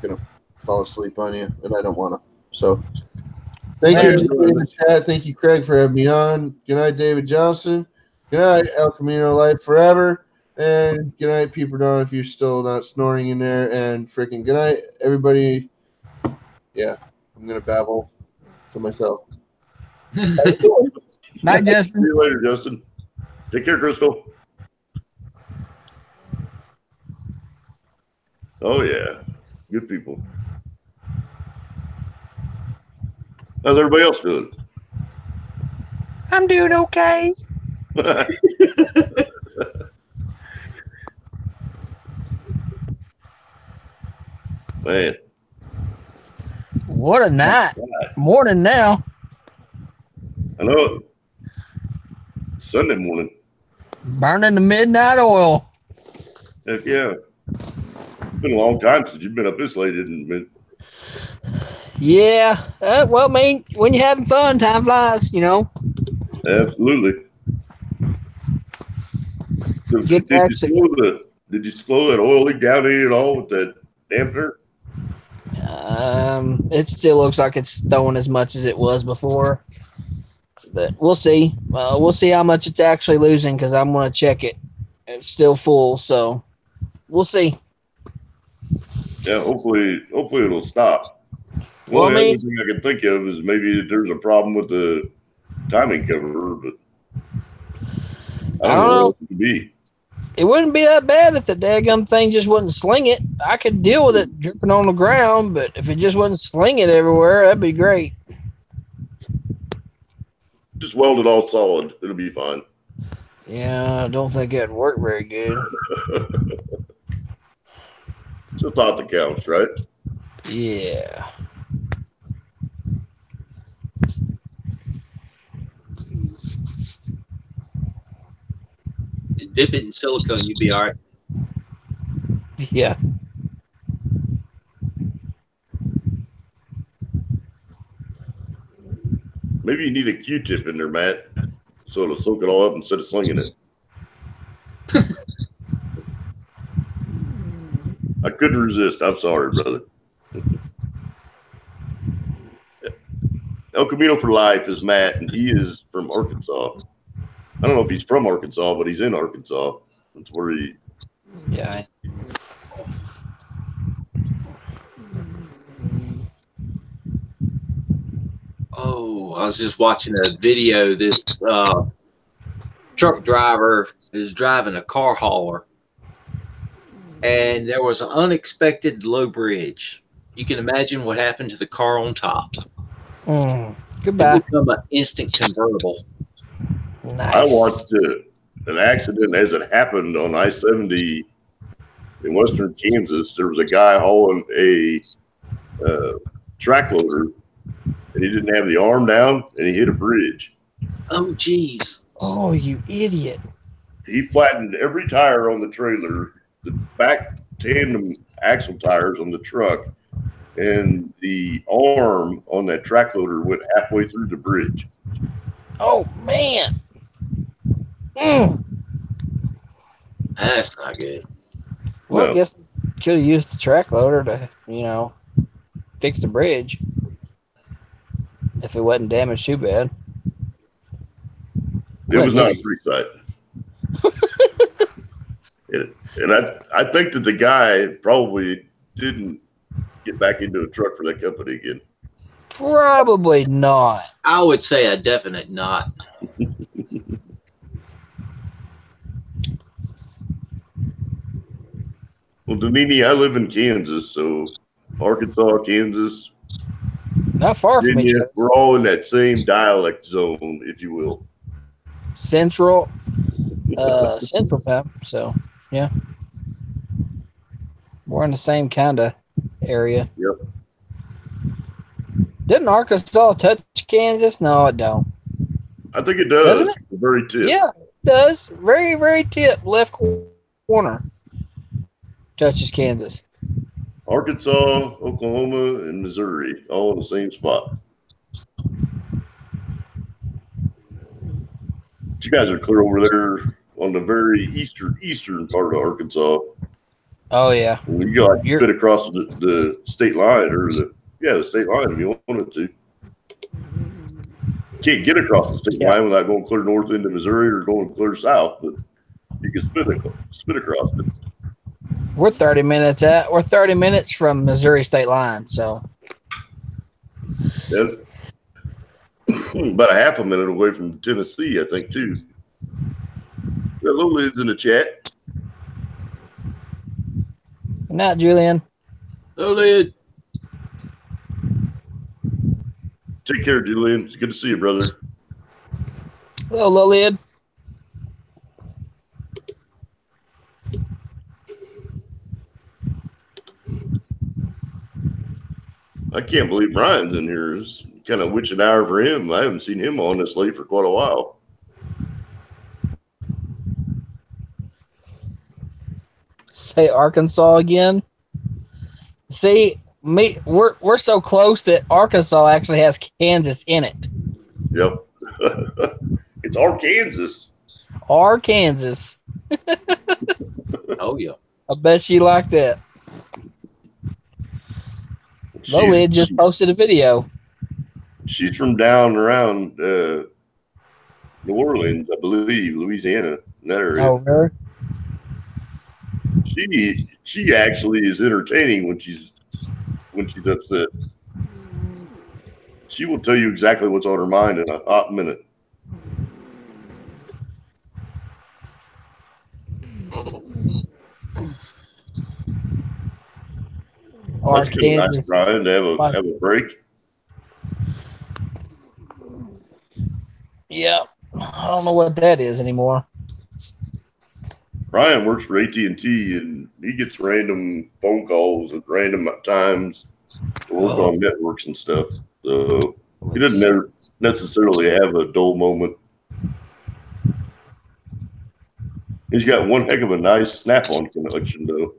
gonna fall asleep on you, and I don't wanna. So thank you everybody in the chat. Thank you, Craig, for having me on. Good night, David Johnson. Good night, El Camino Life Forever. And good night, Peeper Dawn, if you're still not snoring in there. And freaking good night, everybody. Yeah, I'm gonna babble to myself. Night, Justin. See you later, Justin. Take care, Crystal. Oh yeah, good people. How's everybody else doing? I'm doing okay. Man, what a night. Morning now. I know it. Sunday morning. Burning the midnight oil. Heck yeah. It's been a long time since you've been up this late, isn't it? Yeah. Well, I mean, when you're having fun, time flies, you know. Absolutely. So Get did you slow that oil leak down any at all with that dampener? It still looks like it's throwing as much as it was before, but we'll see. We'll see how much it's actually losing because I'm going to check it. It's still full, so we'll see. Yeah, hopefully it'll stop. The Well, only other thing I can think of is maybe there's a problem with the timing cover, but I don't know what it could be. It wouldn't be that bad if the daggum thing just wouldn't sling it. I could deal with it dripping on the ground, but if it just wouldn't sling it everywhere, that'd be great. Just weld it all solid. It'll be fine. Yeah, I don't think it'd work very good. It's a thought that counts, right? Yeah. Dip it in silicone, you'd be all right. Yeah. Maybe you need a Q-tip in there, Matt, so it'll soak it all up instead of slinging it. I couldn't resist. I'm sorry, brother. El Camino for Life is Matt, and he is from Arkansas. I don't know if he's from Arkansas, but he's in Arkansas. That's where he. Yeah. Oh, I was just watching a video. This truck driver is driving a car hauler, and there was an unexpected low bridge. You can imagine what happened to the car on top. Goodbye. It became an instant convertible. Nice. I watched an accident as it happened on I-70 in western Kansas. There was a guy hauling a track loader, and he didn't have the arm down, and he hit a bridge. Oh, geez. Oh, you idiot. He flattened every tire on the trailer, the back tandem axle tires on the truck, and the arm on that track loader went halfway through the bridge. Oh, man. That's not good. Well, No. I guess could have used the track loader to, fix the bridge if it wasn't damaged too bad. It was not a pretty sight. And I think that the guy probably didn't get back into a truck for that company again. Probably not. I would say a definite not. Well, Danini, I live in Kansas, so Arkansas, Kansas, Not far from each Virginia. other. We're all in that same dialect zone, if you will. Central time. So yeah, we're in the same kind of area. Yep. Didn't Arkansas touch Kansas? No, it don't. I think it does. Doesn't it? The very tip. Yeah, it does. Very, very tip. Left corner touches Kansas. Arkansas, Oklahoma, and Missouri, all in the same spot. But you guys are clear over there on the very eastern part of Arkansas. Oh yeah. You got like fit across the state line or the state line if you wanted to. Can't get across the state line without going clear north into Missouri or going clear south, but you can spit across it. We're 30 minutes from Missouri state line, so Yeah. About a half a minute away from Tennessee, I think, too. Got little lids in the chat. Good night, Julian. Hello, lid. Take care, Julian. It's good to see you, brother. Hello, Lillian. I can't believe Brian's in here. It's kind of witching hour for him. I haven't seen him on this late for quite a while. Say Arkansas again. See, we're so close that Arkansas actually has Kansas in it. Yep. It's Arkansas. Arkansas. Oh yeah. I bet she liked that. Lily just posted a video. She's from down around New Orleans, I believe, Louisiana, in that area. Oh, really? She actually is entertaining when she's upset. She will tell you exactly what's on her mind in a hot minute. That's been nice, Brian, to have a break. Yeah, I don't know what that is anymore. Brian works for AT&T, and he gets random phone calls at random times to work on networks and stuff. So he doesn't necessarily have a dull moment. He's got one heck of a nice snap-on connection, though.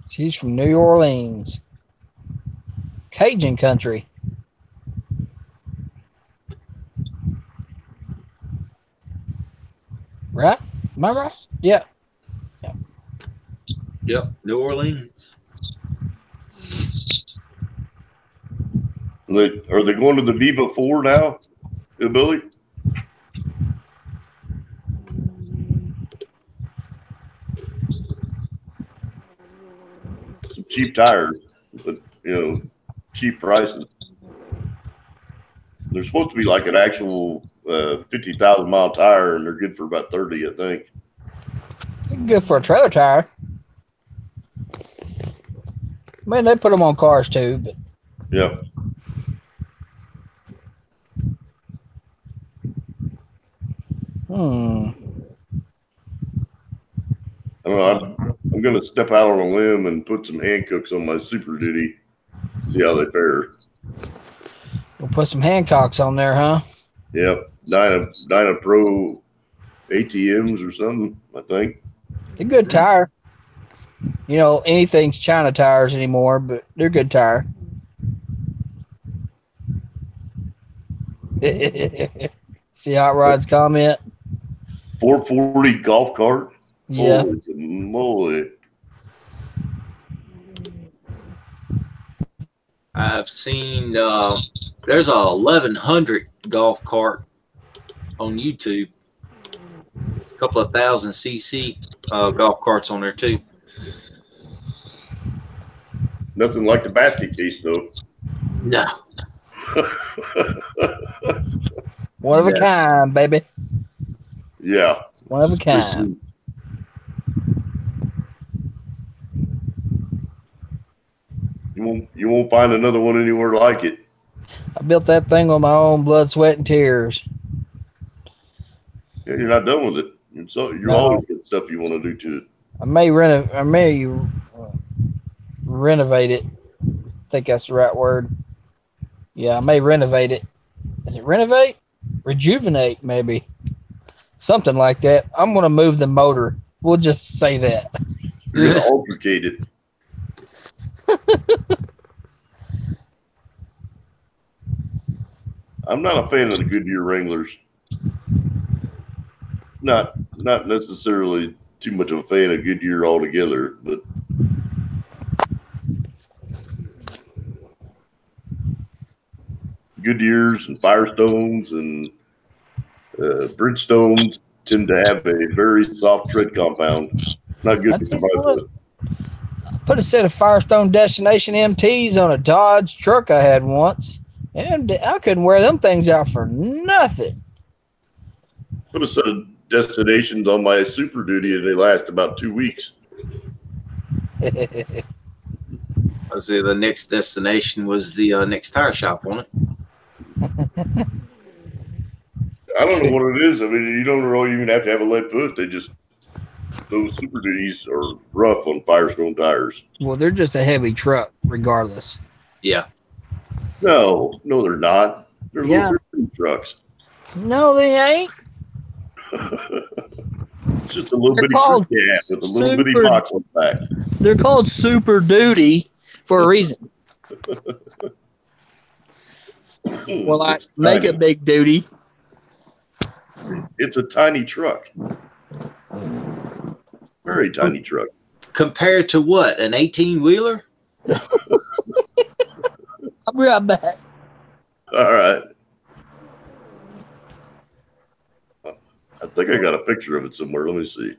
She's from New Orleans. Cajun country. Right? Am I right? Yeah. Yep, New Orleans. Are they going to the Viva 4 now, Billy? Some cheap tires, but cheap prices. They're supposed to be like an actual 50,000 mile tire, and they're good for about 30, I think. Good for a trailer tire. I mean, they put them on cars too, but yeah. I don't know. I'm going to step out on a limb and put some Hancocks on my Super Duty. See how they fare. We'll put some Hancocks on there, huh? Yep. Dyna Pro ATMs or something, I think. They're good tire. Anything's China tires anymore, but they're good tire. See Hot Rod's comment? 440 golf cart? Yeah. Holy moly. I've seen there's a 1100 golf cart on YouTube. A couple of 1,000 cc golf carts on there too. Nothing like the basket case though. No. One of a kind, baby. Yeah. One of a kind. You won't find another one anywhere like it. I built that thing with my own blood, sweat, and tears. Yeah, you're not done with it. And so you No. always get stuff you want to do to it. I may renovate it. I think that's the right word. Yeah, I may renovate it. Is it renovate? Rejuvenate, maybe. Something like that. I'm going to move the motor. We'll just say that. You're going to altercate it. I'm not a fan of the Goodyear Wranglers. Not necessarily too much of a fan of Goodyear altogether, but Goodyears and Firestones and Bridgestones tend to have a very soft tread compound. Not good for bicycle. Put a set of Firestone Destination MTs on a Dodge truck I had once, and I couldn't wear them things out for nothing. Put a set of Destinations on my Super Duty, and they last about 2 weeks. I say the next destination was the next tire shop, wasn't it? I don't know what it is. I mean, you don't really even have to have a lead foot. Those Super Duties are rough on Firestone tires. Well, they're just a heavy truck, regardless. Yeah. No, they're not. They're little trucks. No, they ain't. It's just a little bitty truck with a little bitty box on the back. They're called Super Duty for a reason. Well, I make a big duty. It's a tiny truck. Very tiny truck. Compared to what? An 18-wheeler? I'll be right back. All right. I think I got a picture of it somewhere. Let me see.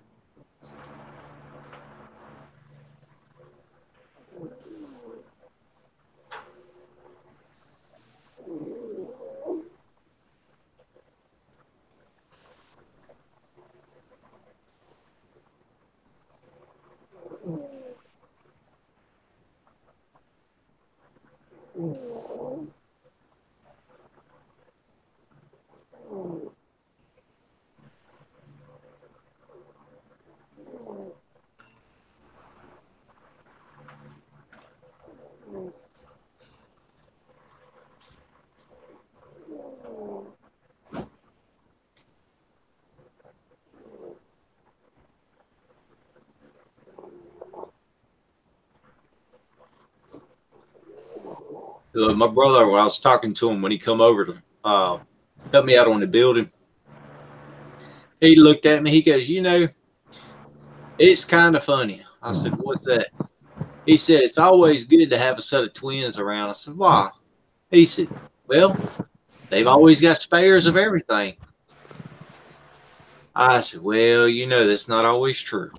My brother, when I was talking to him when he come over to help me out on the building, he looked at me. He goes, it's kind of funny. I said, what's that? He said, it's always good to have a set of twins around. I said, why? He said, well, they've always got spares of everything. I said, well, that's not always true.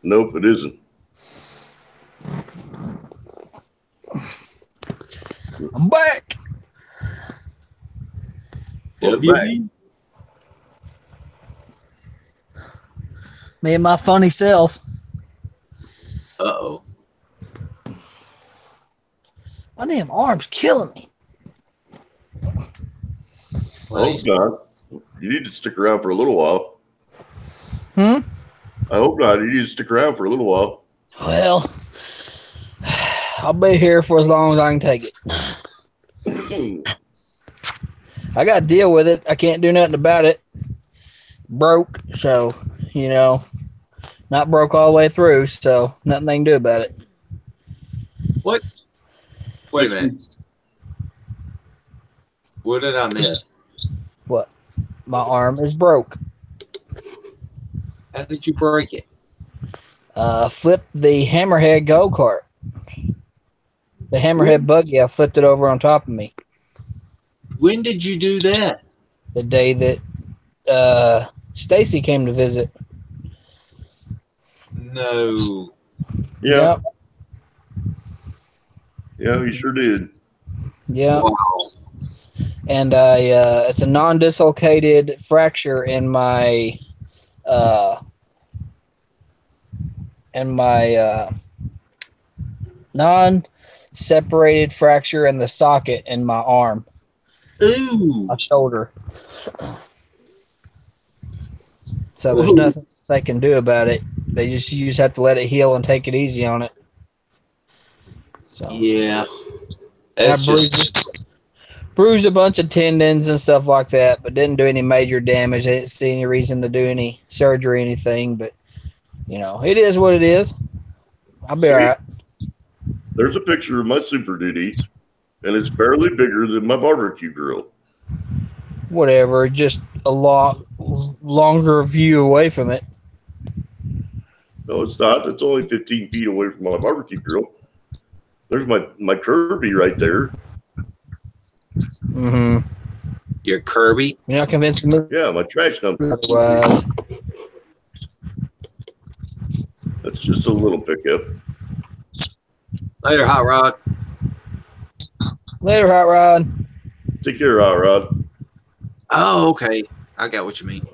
Nope, it isn't. I'm back. WB. Me and my funny self. Uh-oh. My damn arm's killing me. I hope not. You need to stick around for a little while. I hope not. You need to stick around for a little while. Well, I'll be here for as long as I can take it. I got to deal with it. I can't do nothing about it. Broke, so, not broke all the way through, so nothing they can do about it. What? Wait a minute. What did I miss? What? My arm is broke. How did you break it? Flipped the Hammerhead go-kart. The Hammerhead buggy, I flipped it over on top of me. When did you do that? The day that Stacy came to visit. No. Yeah. Yep. Yeah, he sure did. Yeah. Wow. And it's a non-dislocated fracture in my non-separated fracture in the socket in my arm. Ooh. My shoulder. So there's nothing they can do about it. You just have to let it heal and take it easy on it. So Yeah. I That's just bruised a bunch of tendons and stuff like that, but didn't do any major damage. I didn't see any reason to do any surgery or anything, but it is what it is. I'll be all right. There's a picture of my Super Duty, and it's barely bigger than my barbecue grill. Whatever, just a lot longer view away from it. No, it's not. It's only 15 feet away from my barbecue grill. There's my Kirby right there. Mm-hmm. Your Kirby? You're not convinced me? Yeah, my trash dumper. Otherwise. That's just a little pickup. Later, Hot Rod. Later, Hot Rod. Take care, Hot Rod. Oh, okay. I got what you mean.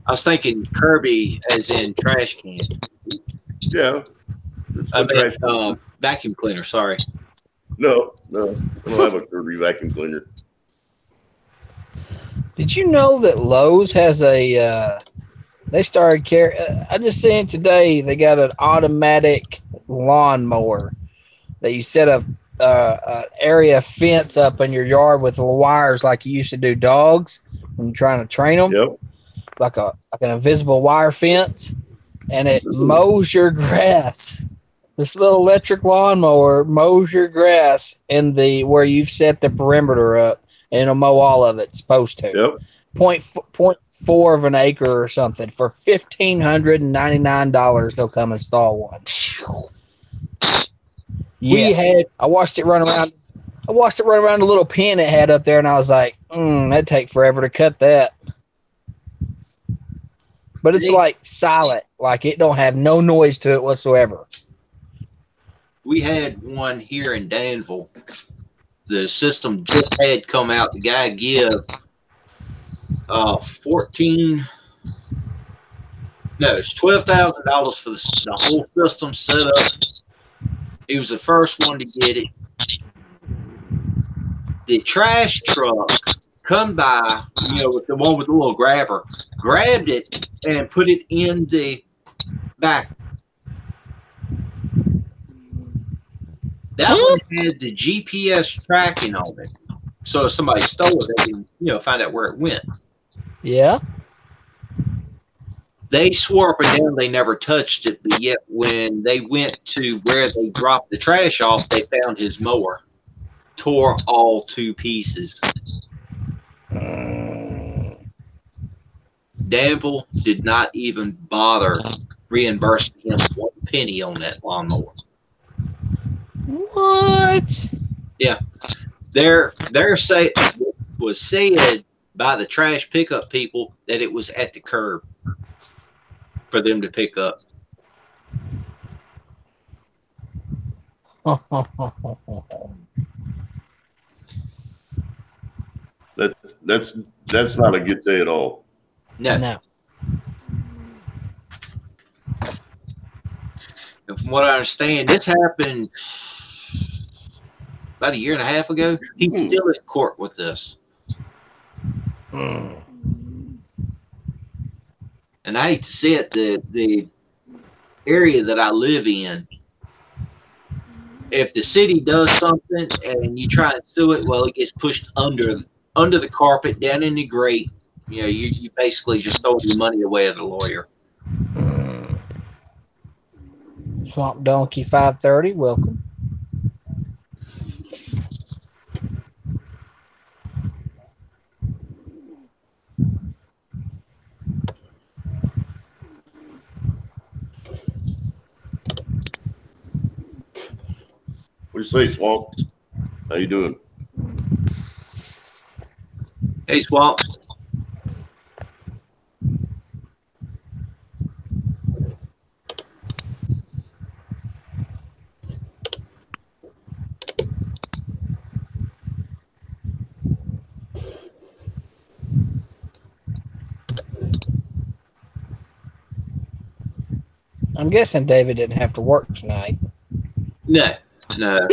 I was thinking Kirby as in trash can. Yeah. I meant vacuum cleaner, sorry. No. I don't have a Kirby vacuum cleaner. Did you know that Lowe's has they started carrying, I just seen it today, they got an automatic lawnmower that you set a area fence up in your yard with the wires like you used to do dogs when you're trying to train them. Yep. Like an invisible wire fence, and it mows your grass. This little electric lawnmower mows your grass in where you've set the perimeter up, and it'll mow all of it. It's supposed to. Yep. 0.4 of an acre or something for $1,599. They'll come install one. Yeah, I watched it run around. I watched it run around the little pen it had up there, and I was like, that'd take forever to cut that. But it's like silent, like it don't have no noise to it whatsoever. We had one here in Danville. The system just had come out. The guy give it's $12,000 for the whole system set up. He was the first one to get it. The trash truck come by, with the one with the little grabber, grabbed it and put it in the back. That one had the GPS tracking on it. So if somebody stole it, they can, find out where it went. Yeah. They swore up and down they never touched it, but yet when they went to where they dropped the trash off, they found his mower. Tore all to pieces. Danville did not even bother reimbursing him 1 penny on that lawnmower. What? Yeah. Was said by the trash pickup people that it was at the curb for them to pick up. That's not a good day at all. No. And from what I understand, this happened about 1.5 years ago. He's still in court with this. And I hate to say it, the area that I live in, if the city does something and you try and sue it, well, it gets pushed under the carpet, down in the grate. You basically just throw your money away at a lawyer. Swamp Donkey 530, welcome. What do you say, Swamp? How you doing? Hey, Swamp. I'm guessing David didn't have to work tonight. No, no.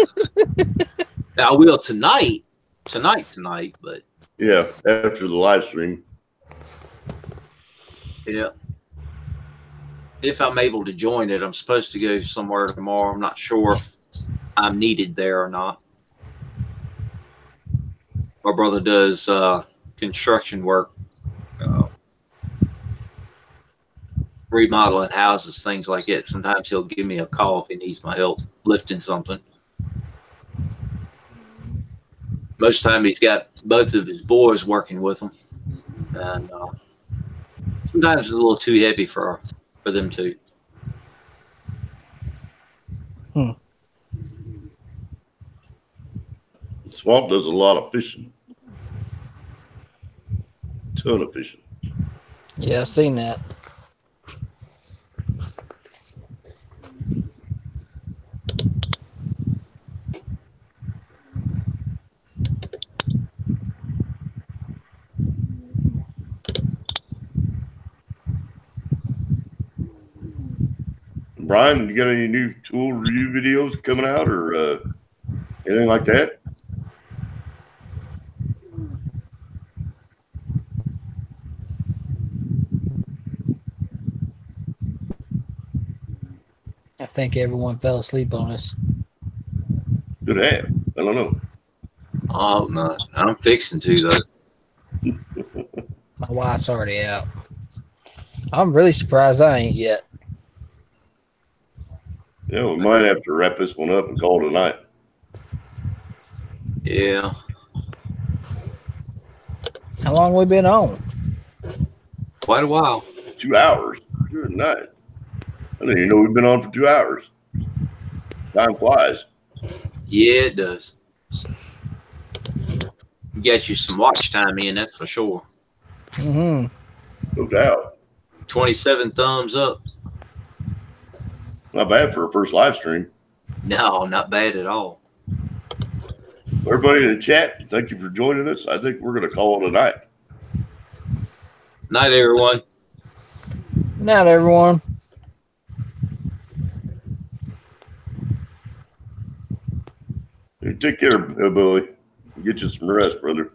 I will tonight, but Yeah, after the live stream. yeah. If I'm able to join it, I'm supposed to go somewhere tomorrow. I'm not sure if I'm needed there or not. My brother does construction work, remodeling houses, things like that. Sometimes he'll give me a call if he needs my help lifting something. Most of the time, he's got both of his boys working with him, and sometimes it's a little too heavy for them too. Swamp does a lot of fishing. Ton of fishing. Yeah, I've seen that. Brian, you got any new tool review videos coming out or anything like that? I think everyone fell asleep on us. Could have. I don't know. Oh no, I'm fixing to though. My wife's already out. I'm really surprised I ain't yet. Yeah, we might have to wrap this one up and call it a night. Yeah. How long we been on? Quite a while. 2 hours. Good night. I didn't even know we've been on for 2 hours. Time flies. Yeah, it does. Get you some watch time in, that's for sure. Mm-hmm. No doubt. 27 thumbs up. Not bad for a first live stream. No, not bad at all. Everybody in the chat, thank you for joining us. I think we're going to call it a night. Night, everyone. Night, everyone. Take care, Billy. Get you some rest, brother.